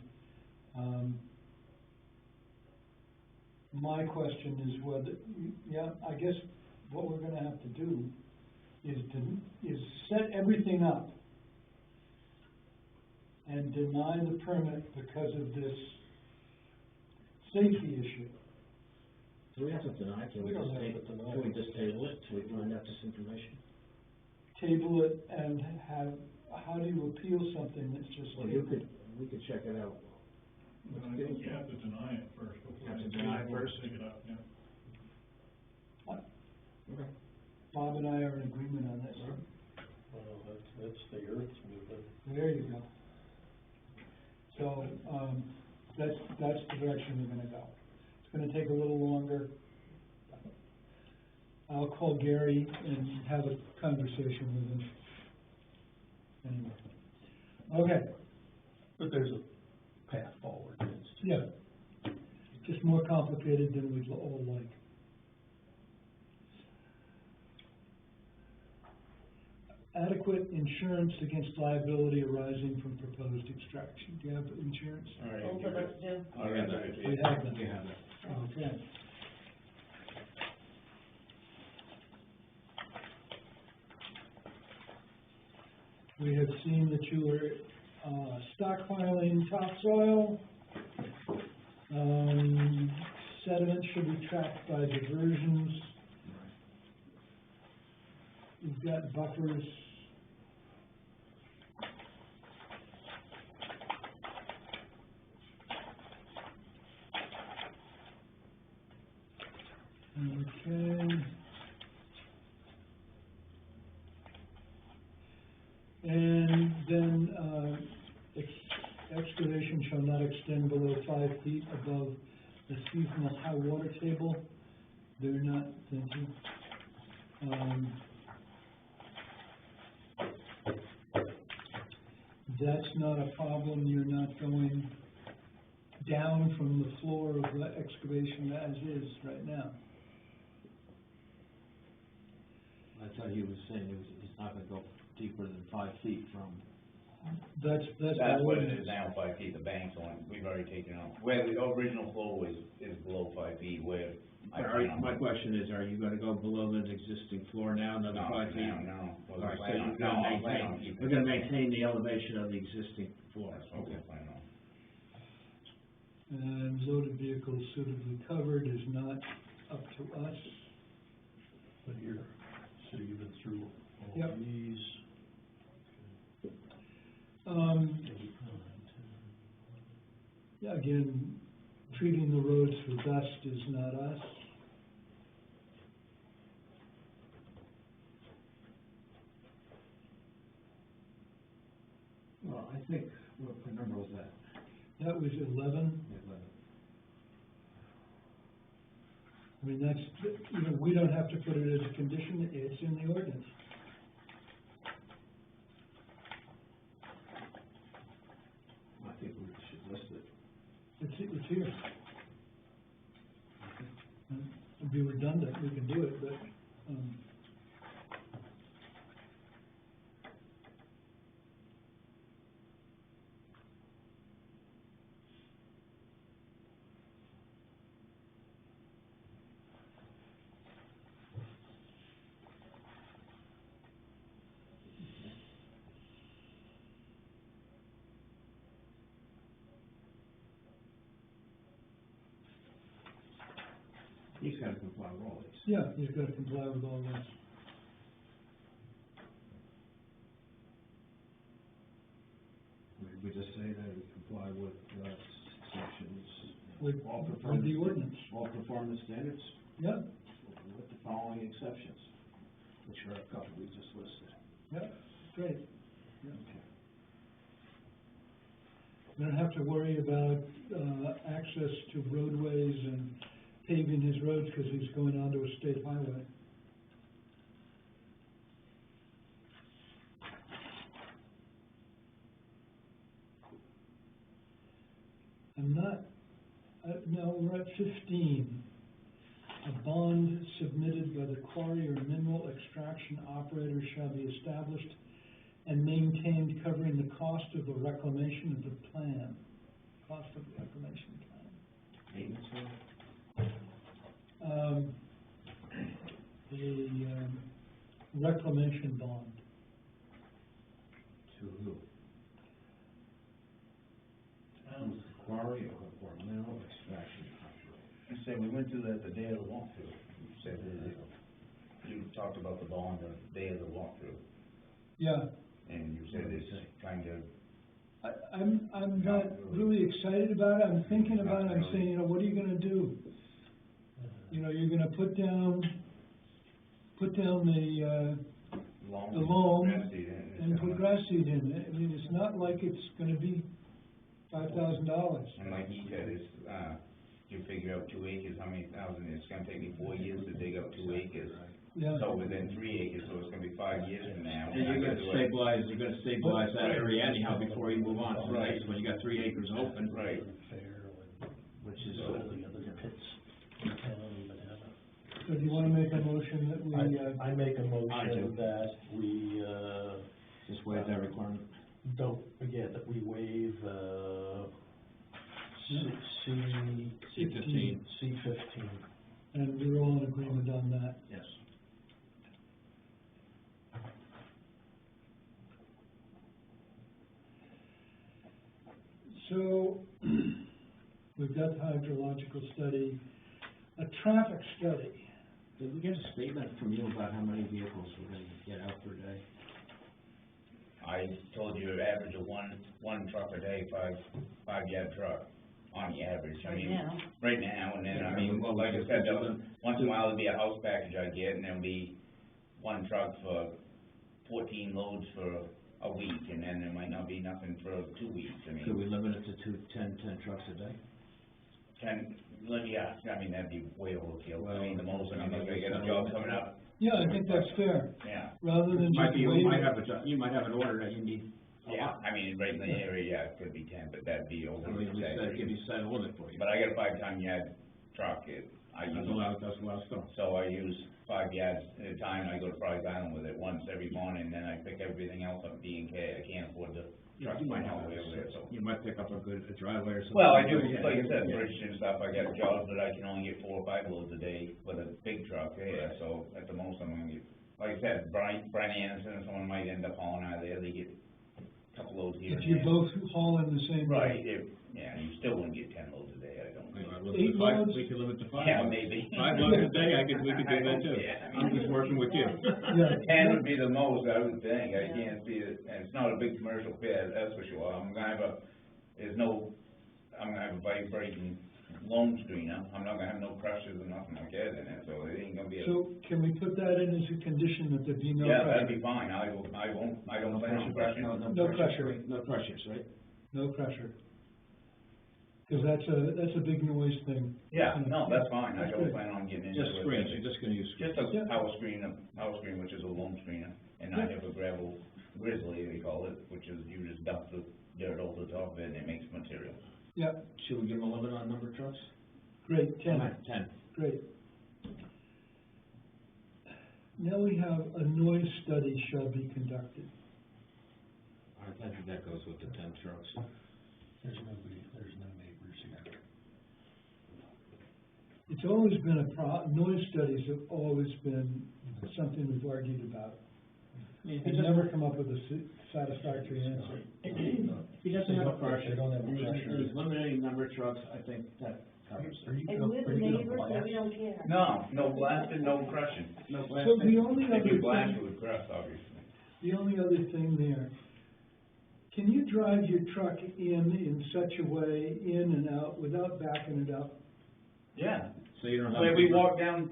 my question is whether, I guess what we're gonna have to do is set everything up and deny the permit because of this safety issue. Do we have to deny it? Can We we don't just have take, to deny can we it. just table it till we find out this information? Table it and how do you appeal something that's just Well, tabled? we could check it out. But I think you have to deny it first before. Have to the deny it appeals board first? Take it up, yeah. Okay. Bob and I are in agreement on this. Well, that's the earth's moving. There you go. So, that's the direction we're gonna go. It's gonna take a little longer. I'll call Gary and have a conversation with him. Anyway. Okay, But there's a path forward. yeah. Just more complicated than we'd all like. Adequate insurance against liability arising from proposed extraction. Do you have insurance? All right. Both of us do. I'll get that to you. We have that. You have that. Okay. We have seen that you are stockpiling topsoil. Sediment should be tracked by diversions. You've got buffers. Okay. And then, excavation shall not extend below 5 feet above the seasonal high water table. They're not, thank you. That's not a problem, you're not going down from the floor of the excavation as is right now. I thought he was saying he's not gonna go deeper than 5 feet from. That's That's the what it ordinance. is now, 5 feet, the bank's on, we've already taken out, where the original floor is below 5 feet, where I plan on. My question is, are you gonna go below the existing floor now, another No, 5 feet? no, All wasn't right, so planning on, you're no, gonna I'm planning on maintain, keeping. we're gonna maintain the elevation of the existing floor. That's what we're planning on. And loaded vehicles suitably covered is not up to us. But you're, so you've been through all Yep. these. Yeah, again, treating the roads for dust is not us. Well, I think, what number was that? That was 11. I mean, that's, you know, we don't have to put it as a condition, it's in the ordinance. I think we should list it. It's here. It'd be redundant, we can do it, but, He's gotta comply with all these. yeah, he's gotta comply with all this. We just say that we comply with, sections. With all the performance- ordinance. All performance standards, Yeah, with the following exceptions, which are a couple we just listed. yeah, great. Yeah. Okay. We don't have to worry about, access to roadways and paving his roads because he's going onto a state highway. I'm not, no, we're at 15. A bond submitted by the quarry or mineral extraction operator shall be established and maintained covering the cost of the reclamation of the plan. Cost of the reclamation plan. Maintenance, Reclamation bond. to who? Town's quarry or mineral extraction operator? You said, we went through that the day of the walkthrough, you said, you talked about the bond the day of the walkthrough, Yeah, and you said it's kind of, I'm not really excited about it, I'm thinking about it, I'm saying, you know, what are you gonna do? You know, you're gonna put down the loam and put grass seed in it. I mean, it's not like it's gonna be $5,000. And like he said, it's, you figure out 2 acres, how many thousand, it's gonna take me 4 years to dig up 2 acres. Yeah, So within 3 acres, so it's gonna be 5 years from now. And you're gonna stabilize that area anyhow before you move on to the next one, you got 3 acres open. Right. Which is, so do you wanna make a motion that we, I make a I do. motion that we, just waive that requirement. don't forget that we waive, C15. C15. and we're all in agreement on that. Yes. So, we've got the hydrological study, a traffic study. Did we get a statement from you about how many vehicles we're gonna get out per day? I told you an average of one truck a day, five-yard truck, on the average, I mean. Right now, and then, I mean, well, like I said, once in a while, there'll be a house package I get, and there'll be one truck for 14 loads for a week, and then there might not be nothing for 2 weeks, I mean. Could we limit it to 10 trucks a day? That'd be way overkill, I mean, the most, I mean, if I get a job coming up, Yeah, I think that's fair, yeah. rather than Might just be, you waiting. might have you might have an order that you need a Yeah, lot. I mean, right in the area, yeah, it could be 10, but that'd be over. I mean, we said, give you set a limit for you. But I got a 5-ton yard truck, That's a lot of stuff. so I use 5 yards at a time, and I go to Fry's Island with it once every morning, then I pick everything else up B&K, I can't afford to truck my whole way over there, so. You might pick up a driveway or something. Well, I do, Yeah. like I said, bridge and stuff, I got jobs that I can only get 4 or 5 loads a day with a big truck, yeah, so at the most I'm gonna get, like I said, Brian Anderson, someone might end up hauling out of there, they get a couple loads here If and you there. both haul in the same. Right, yeah, you still wouldn't get 10 loads a day, I don't think. Eight loads? We could limit to 5. Yeah, maybe. 5 loads a day, we could do that too. Yeah. I'm just working with you. Yeah. 10 would be the most, I would think, I can't see it, and it's not a big commercial pit, that's for sure, I'm gonna have a vibrating loan screener, I'm not gonna have no crushers or nothing like that in it, so it ain't gonna be a. So can we put that in as a condition that there be no Yeah, pressure? that'd be fine, I don't plan on crushing. No pressure. No pressures, right? No pressure. Cause that's a big noise thing. Yeah, no, that's fine, I That's don't good. plan on getting into it. Just screens, you're just gonna use screens. Just Yeah. a power screen, which is a loan screener, and I have a gravel grizzly, they call it, which is, you just dump the dirt over the top of it and it makes material. Yeah, Should we give them a limit on number of trucks? great, 10, 10. great. Now we have a noise study shall be conducted. I think that goes with the 10 trucks. There's no neighbors here. It's always been noise studies have always been something we've argued about. I've never come up with a satisfactory answer. He doesn't have a They pressure, don't have a and pressure. he's limiting number of trucks, I think that covers it. And we're the neighbors, so we don't care. No blasting, no crushing. No So blasting. the only If other you blast thing, it with crush, obviously. the only other thing there, can you drive your truck in such a way, in and out, without backing it up? Yeah. So you don't have. Where we walk down,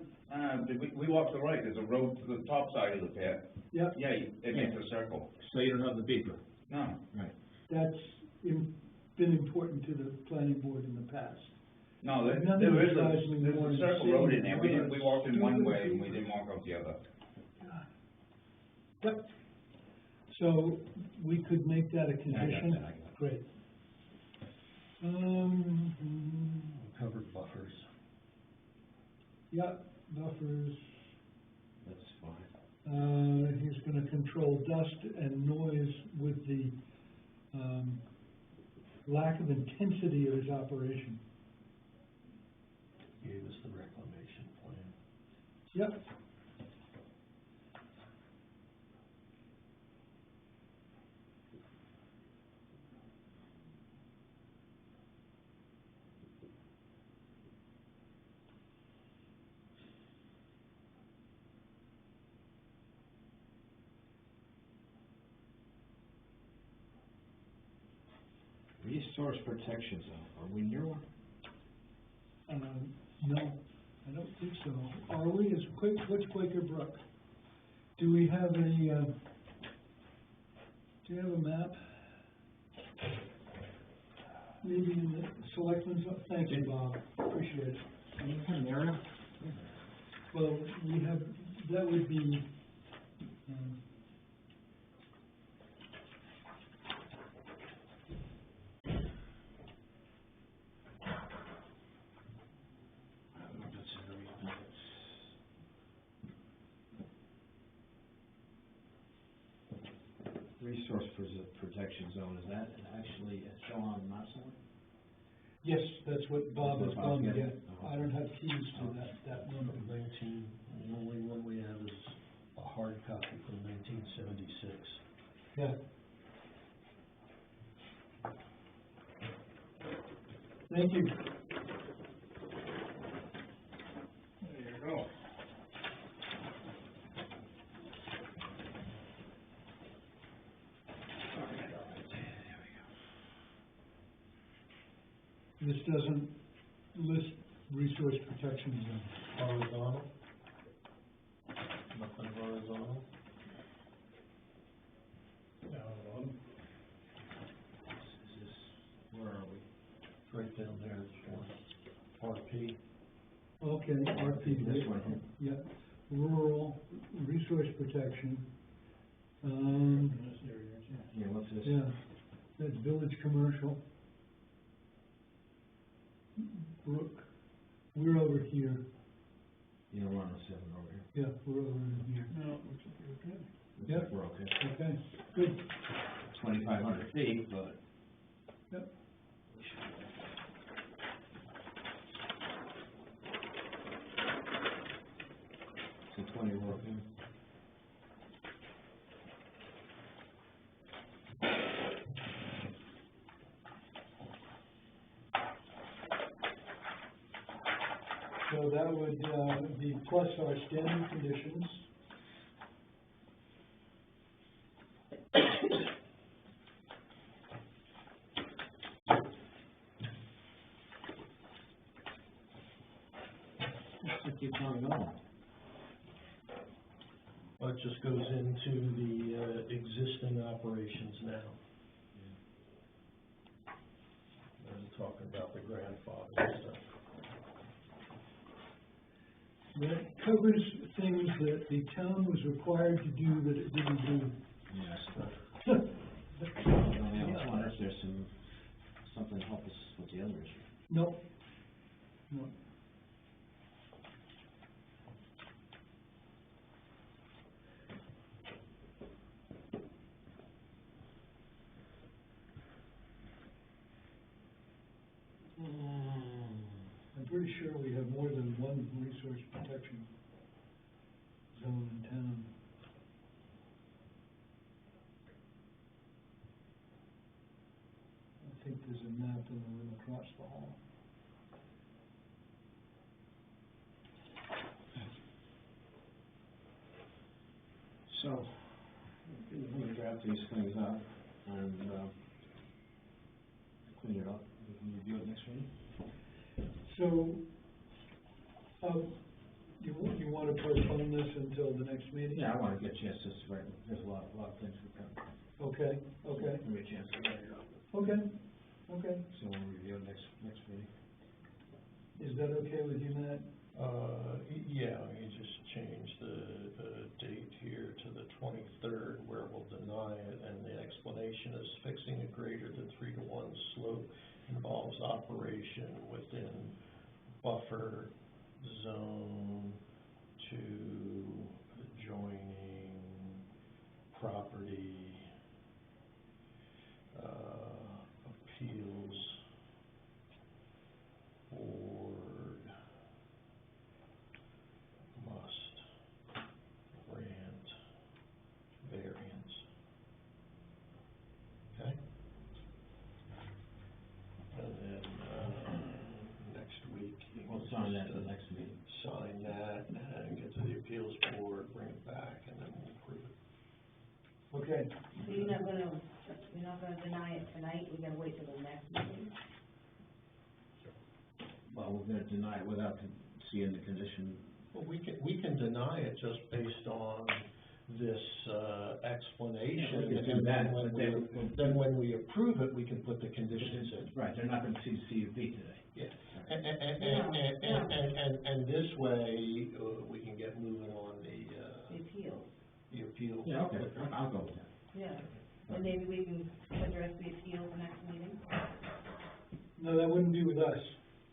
we walk to the right, there's a road to the top side of the pit. Yep, Yeah, it makes a circle. So you don't have the beeper. No, that's been important to the planning board in the past. no, Nothing there is drives me more there's a circle insane road in there, than we walked in one stupid way and we people. didn't walk out the other. Yep. So we could make that a condition? I got it. Great. Covered buffers. Yeah, buffers, That's fine. he's gonna control dust and noise with the, lack of intensity of his operation. Gave us the reclamation plan. Yep. Resource protection zone, are we near one? No, I don't think so. Are we, what's Quaker Brook? Do we have a, do you have a map? Maybe in the selectmen's, thank you, Bob, appreciate it. Any kind of area? Well, we have, that would be, Resource protection zone, is that actually shown on the map somewhere? yes, that's what Bob has That's what gone to Bob's get. getting. I don't have keys to that number. 19, the only one we have is a hard copy from 1976. Yeah. Thank you. There you go. This doesn't list resource protection zone. Horizontal? Nothing horizontal? No, right down there, RP. Okay, RP. This one. Yeah, rural resource protection. Yeah, what's this? Yeah, that's village commercial. Brook, we're over here. You don't want 7 over here. Yeah, we're over here. No, looks like you're okay. Looks Yep. like we're okay. Okay, good. 2,500 feet, but. Yep. So 20 we're okay. So that would, be plus our standing conditions. Let's keep on going. Well, it just goes into the, existing operations now. I'm talking about the grandfather and stuff. That covers things that the town was required to do that it didn't do. Yes. I was wondering if there's something to help us with the other issue. Nope. No. I'm pretty sure we have more than one resource protection zone in town. I think there's a map in the room across the hall. So, we can draft these things up and, clean it up. We can review it next meeting. So, you want to postpone this until the next meeting? Yeah, I wanna get a chance to, there's a lot of things we've got. Okay, okay, Give me a chance to write it up. okay, okay. So we'll review it next meeting. Is that okay with you, Matt? Yeah, you just change the date here to the 23rd, where we'll deny it, and the explanation is fixing a greater than 3-to-1 slope involves operation within buffer zone to adjoining property, appeals board must grant variance. Okay? And then, next week. you We'll can sign that just, at the next meeting. Sign that and get to the appeals board, bring it back, and then we'll approve it. Okay, So you're not gonna deny it tonight, we gotta wait till the next meeting? Well, we're gonna deny it without seeing the condition. Well, we can deny it just based on this, explanation. Yeah, we can do that, but Then when we approve it, we can put the conditions in. Right, they're not gonna see CUP today. Yeah, and this way, we can get moving on The appeal, the appeal. Yeah, okay, I'll go with that. yeah, and maybe we can address the appeal the next meeting? no, that wouldn't be with us,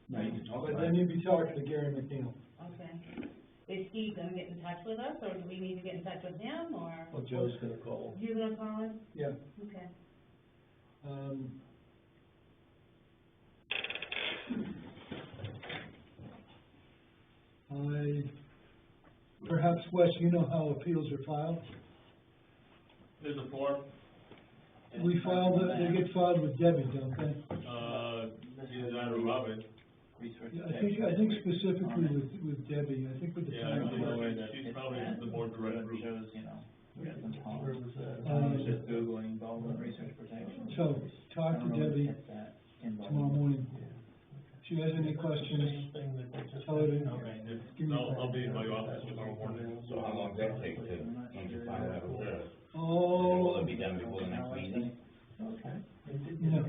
No, you can talk but about then it. you'd be talking to Gary McNeil. Okay. Is Steve gonna get in touch with us, or do we need to get in touch with him, or? Well, Joe's gonna call. You're gonna call him? Yeah, Okay. Perhaps, Wes, you know how appeals are filed? There's a form, We file, they get filed with Debbie, don't they? either that or Robin. Yeah, I think specifically with Debbie, I think with the Yeah, town I know, clerk. and she's probably the more direct route. Shows, you know, Where was that? I was just Googling Baldwin Research Protection. So, talk to Debbie tomorrow morning. If she has any questions, tell her to, give me a I'll call. be in my office tomorrow morning. So how long does that take to, once you find out who it is? Oh, Will it be done before the next meeting? no,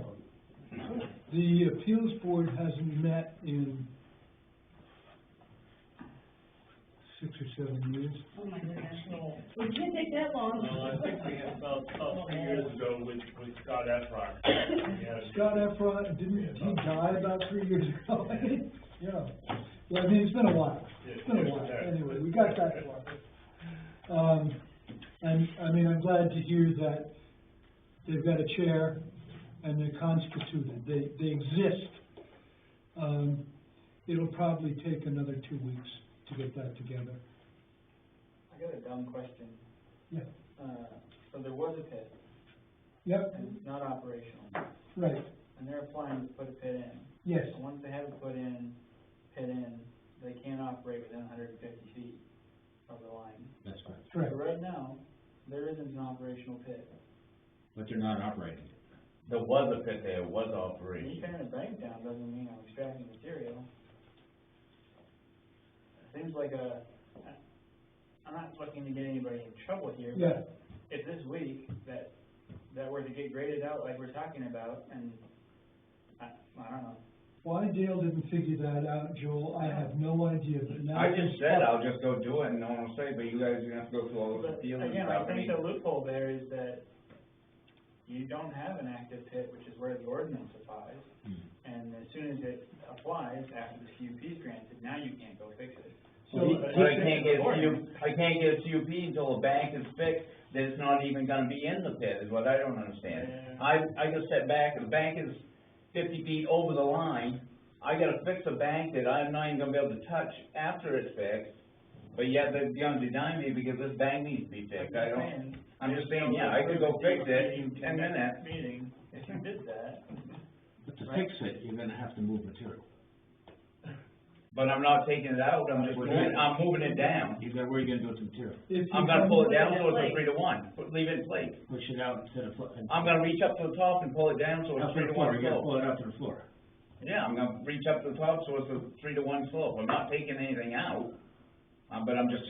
The appeals board hasn't met in 6 or 7 years. Oh, my goodness. It can't take that long. I think we had about 3 years ago with Scott Efron. Yeah. Scott Efron, didn't he die about 3 years ago? Yeah. Yeah, I mean, it's been a while. It's been a while. Anyway, we got that far. And, I mean, I'm glad to hear that they've got a chair and they're constituted. They exist. It'll probably take another 2 weeks to get that together. I got a dumb question. Yeah. So there was a pit, Yep, and it's not operational, right, and they're applying to put a pit in. yes. And once they have it pit in, they can't operate within 150 feet of the line. That's correct. Correct. So right now, there isn't an operational pit. But they're not operating it. There was a pit there, was Me operation. tearing a bank down doesn't mean I'm extracting material. Seems like I'm not looking to get anybody in trouble here. Yeah, If this week that were to get graded out like we're talking about, and I don't know. why Dale didn't figure that out, Joel, I have no idea, but now. I just said I'll just go do it and no one will say, but you guys are gonna have to go through all those But appeals and again, stuff. I think the loophole there is that you don't have an active pit, which is where the ordinance applies. And as soon as it applies, after the CUP is granted, now you can't go fix it. But I can't get a CUP until the bank is fixed, that it's not even gonna be in the pit, is what I don't understand. Yeah. I just set back, the bank is 50 feet over the line, I gotta fix a bank that I'm not even gonna be able to touch after it's fixed, but yet they're gonna deny me because this bank needs to be fixed, I'm just saying, yeah, I could go fix it in 10 minutes. Meeting, if you did that. But to fix it, you're gonna have to move material. But I'm not taking it out, I'm moving it down. Where are you gonna do it to material? If you I'm gonna come- pull it down so it's a 3-to-1, leave it in place. Push it out to the floor. I'm gonna reach up to the top and pull it down so it's Up to the floor, 3-to-1 you gotta slope. pull it out to the floor. Yeah, I'm gonna reach up to the top so it's a 3-to-1 slope, I'm not taking anything out, but I'm just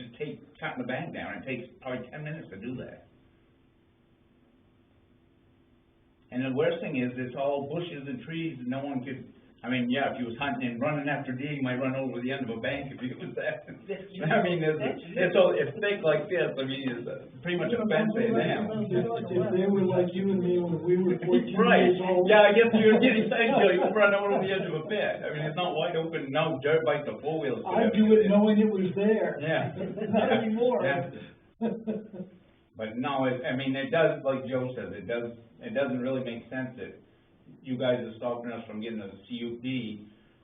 cutting the bank down, it takes probably 10 minutes to do that. And the worst thing is, it's all bushes and trees, and no one could, I mean, yeah, if you was hunting and running after deer, you might run over the end of a bank if it was that. I mean, it's thick like this, I mean, it's pretty much a fence there now. If they were like you and me when we were 14 Right, years old. yeah, I guess you're getting psycho, you run over the edge of a pit, I mean, it's not wide open, no dirt bikes or four wheels. I do it knowing it was there. Yeah. Not anymore. Yeah. But no, I mean, it does, like Joe says, it doesn't really make sense that you guys are stopping us from getting a CUP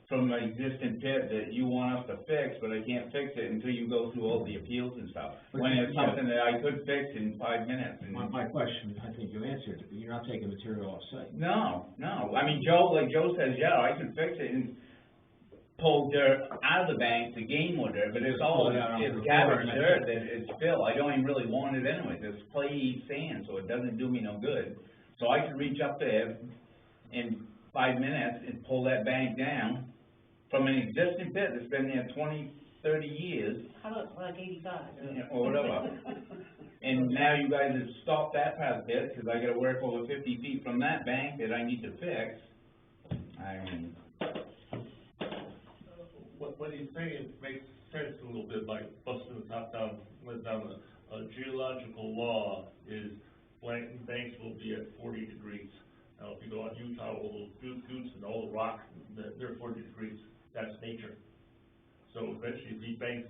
from an existing pit that you want us to fix, but I can't fix it until you go through all the appeals and stuff. When it's something that I could fix in 5 minutes. And My question, I think you answered it, but you're not taking material off site. No, I mean, like Joe says, yeah, I could fix it and pull dirt out of the bank to gain more dirt, but it's garbage dirt that is fill, I don't even really want it anyway, it's clay sand, so it doesn't do me no good. So I could reach up there in 5 minutes and pull that bank down from an existing pit that's been there 20, 30 years. How about like 85? Or whatever. And now you guys have stopped that part of the pit, cause I gotta work over 50 feet from that bank that I need to fix. I mean, What he's saying makes sense a little bit, like busting the top down, went down a geological law is banks will be at 40 degrees. Now, if you go on Utah, all those buttes and all the rock, they're 40 degrees, that's nature. So eventually, if these banks,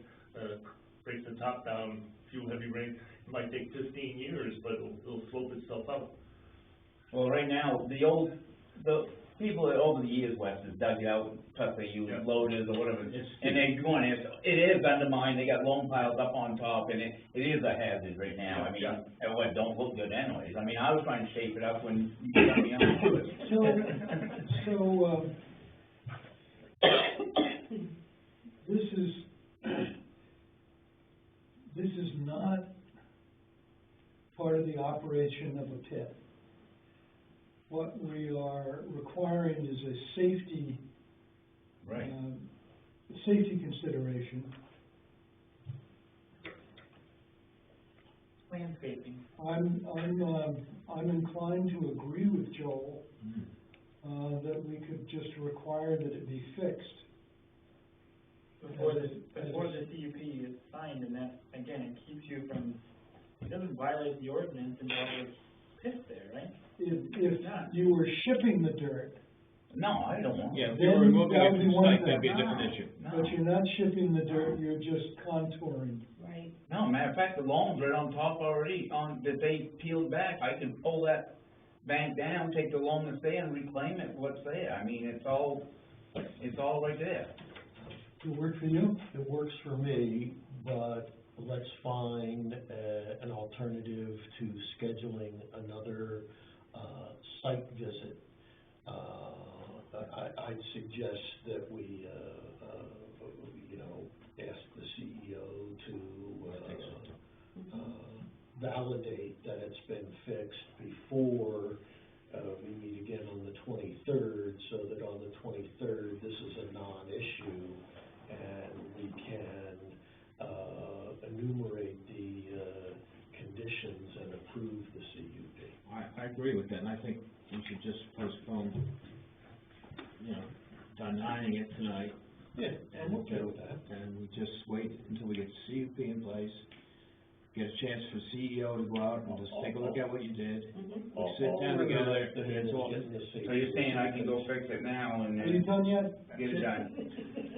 breaks the top down, few heavy rains, it might take 15 years, but it'll slope itself out. well, right now, the people that over the years, Wes, has dug it out, plus they use loaders or whatever, and they're going, it is undermined, they got loam piles up on top, and it is a hazard right now, I mean, it don't look good anyways, I mean, I was trying to shape it up when you got me on it. So, this is not part of the operation of a pit. What we are requiring is a safety, Right. safety consideration. Landscaping. I'm inclined to agree with Joel, that we could just require that it be fixed. Before the CUP is signed, and that, again, it keeps you from, it doesn't violate the ordinance until it's pissed there, right? If not. you were shipping the dirt, No, I don't want. Yeah, if Then you were removing that it would from be the one site, that'd be a thing. different issue. but you're not shipping the dirt, you're just contouring. Right. No, matter of fact, the loam's right on top already, that they peeled back, I can pull that bank down, take the loam that's there and reclaim it, what's there, I mean, it's all right there. Does it work for you? It works for me, but let's find, an alternative to scheduling another, site visit. I'd suggest that we, ask the CEO to, validate that it's been fixed before, we meet again on the 23rd, so that on the 23rd, this is a non-issue, and we can, enumerate the, conditions and approve the CUP. I agree with that, and I think we should just postpone, denying it tonight. Yeah, I'm okay with that. And we just wait until we get CUP in place, get a chance for CEO to go out and just take a look at what you did. We sit down together, and it's all, So you're saying I can go fix it now and Are you then done yet? get it done?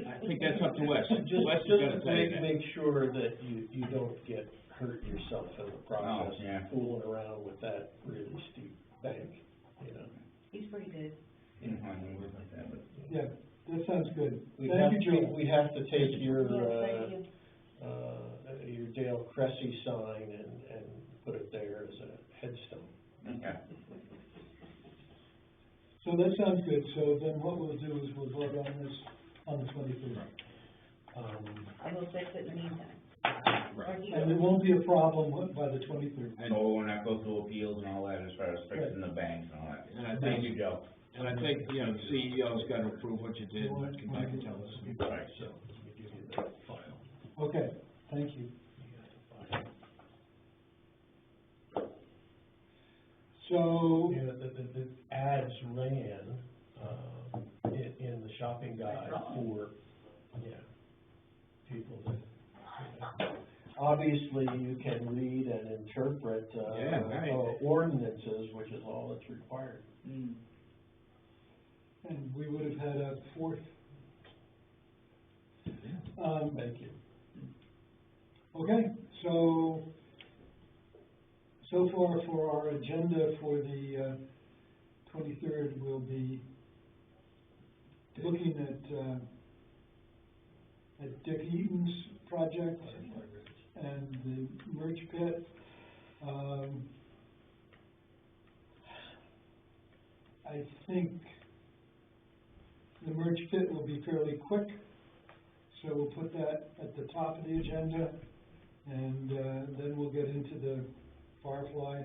I think that's up to Wes. Wes is Just gonna tell you that. make sure that you don't get hurt yourself in the process, Oh, yeah. fooling around with that really steep bank, He's pretty good. I don't worry about that, but. Yeah, that sounds good. We Thank have, you, Joe. we have to take your, Yes, thank you. your Dale Cressy sign and put it there as a headstone. Okay. So that sounds good, so then what we'll do is we'll vote on this on the 23rd. And we'll fix it in the meantime. Or he And there will. won't be a problem by the 23rd. And so when I go through appeals and all that, as far as fixing the banks and all that. And I Thank think, you, Joe. and I think, the CEO's gotta approve what you did, and come back and tell us. Right. So, let me give you that file. Okay, thank you. So, The ads ran, in the shopping guide for, people that, obviously you can read and interpret, Yeah, right. ordinances, which is all that's required. Mm. and we would have had a fourth. Thank you. Okay, so far for our agenda for the 23rd, we'll be looking at Dick Eaton's project and the merge pit. I think the merge pit will be fairly quick, so we'll put that at the top of the agenda, and then we'll get into the Firefly.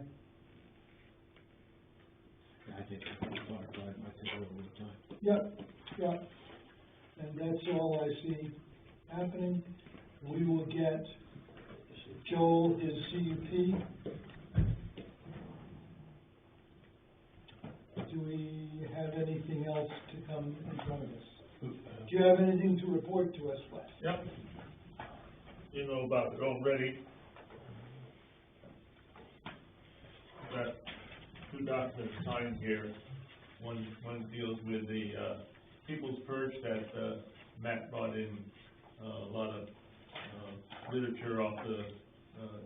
I think Firefly might take a little bit of time. Yep, and that's all I see happening. We will get Joel his CUP. Do we have anything else to come in front of us? Do you have anything to report to us, Wes? Yep. You know about it already. Got two documents signed here. One deals with the, People's Purge that, Matt brought in a lot of, literature off the,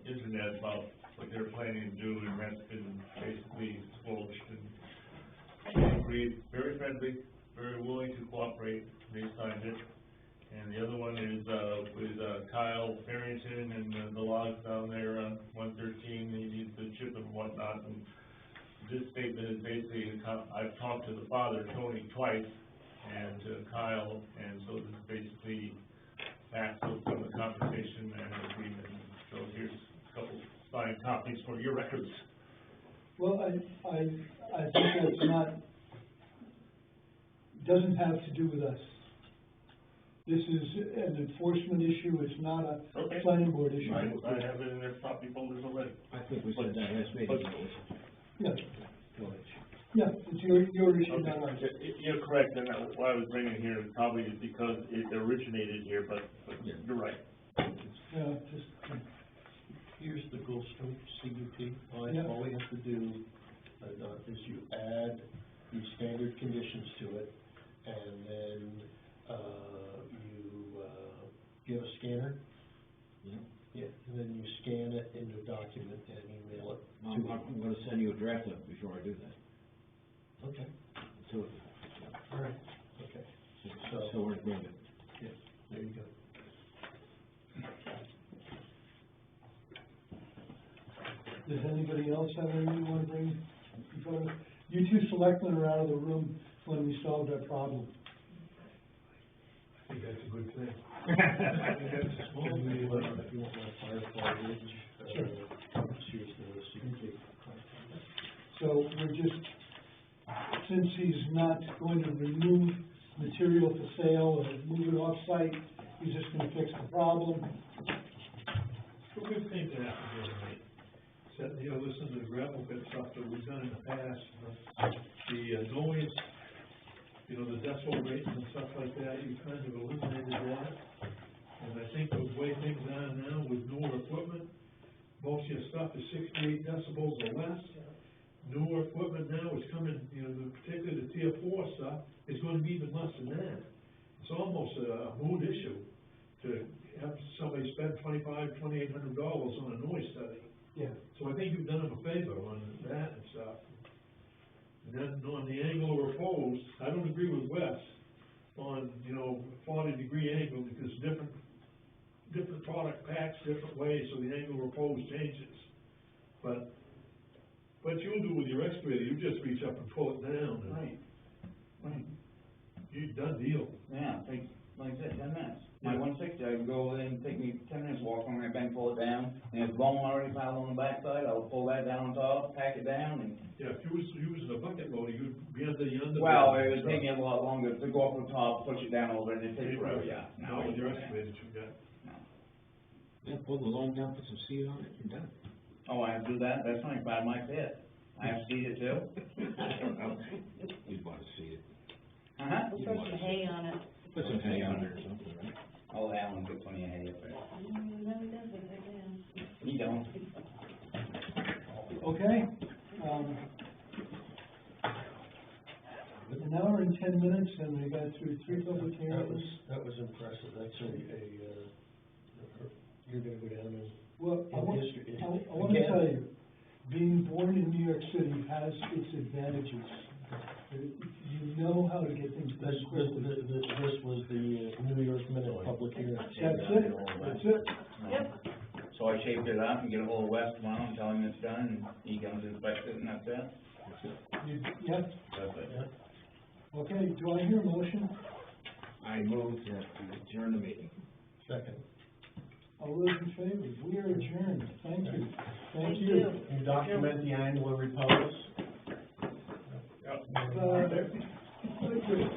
internet about what they're planning to do, and that's been basically squelched, and they agreed, very friendly, very willing to cooperate, they signed it. And the other one is, with, Kyle Farrington and the logs down there on 113, he needs to chip and whatnot, and this statement is basically, I've talked to the father, Tony, twice, and to Kyle, and so this is basically facts of some of the conversation and agreement. So here's a couple signed copies for your records. Well, I think that's not, doesn't have to do with us. This is an enforcement issue, it's not a Okay. planning board issue. I have it in their copy folders already. I think we said that last meeting. Yeah, Go ahead. Yeah, it's your issue, not ours. You're correct, and what I was bringing here is probably because it originated here, but you're right. Yeah, just, Here's the Goldstone CUP, Yeah. all we have to do, is you add the standard conditions to it, and then, you have a scanner? Yeah. Yeah, and then you scan it into a document and email it I'm to. I'm gonna send you a draft up before I do that. Okay, So, all right, okay, so we're in agreement. yeah, there you go. does anybody else have anything you wanna bring before us? You two selectmen are out of the room when we solve that problem. I think that's a good thing. Well, if you want my Firefly Ridge, Sure. here's the CUP. So we're just, since he's not going to remove material for sale or move it off-site, he's just gonna fix the problem. It's a good thing to have to do, right? Set, listen to the gravel pit stuff that we've done in the past, the noise, the decibel rates and stuff like that, you kind of eliminated that. And I think the way things are now with newer equipment, most of your stuff is 68 decibels or less. Newer equipment now is coming, particularly the tier 4 stuff, is gonna be even less than that. It's almost a mood issue to have somebody spend $2,800 on a noise study. Yeah. So I think you've done them a favor on that and stuff. And then on the angle of repose, I don't agree with Wes on, 40-degree angle, because different product packs different ways, so the angle of repose changes. But what you'll do with your excavator, you just reach up and pull it down, and Right. you've done deal. Yeah, take, like I said, 10 minutes. My 160, I can go over there and take me 10 minutes walk from my bank, pull it down, and if bone already piled on the backside, I'll pull that down on top, pack it down, and, Yeah, if you was using a bucket loader, you'd be under the well, it would take me a lot longer to go up the top, push it down over, and it takes forever, yeah. Not with your excavator that you've got. Yeah, pull the loam down, put some seed on it, you're done. Oh, I have to do that? That's not bad, my pit. I have to seed it too? You'd want to see it. Uh-huh. We'll put some hay on it. Put some hay on there or something, right? Oh, Alan put plenty of hay up there. No, he doesn't, right now. He don't. Okay, an hour and 10 minutes, and we got through 3 public hearings. That was impressive, that's you're gonna go down and. Well, I In want, history. I want to Again. tell you, being born in New York City has its advantages. You know how to get things done quickly. This was the New York Minute public hearing. That's it, that's it. Yep. So I shaped it up and get a hold of Wes tomorrow and tell him it's done, and he comes and inspects it, and that's it. Yeah, That's it. okay, do I hear a motion? I move that we adjourn the meeting. Second. All those in favor, we are adjourned, thank you. Thank you. You document the annual repose. Good.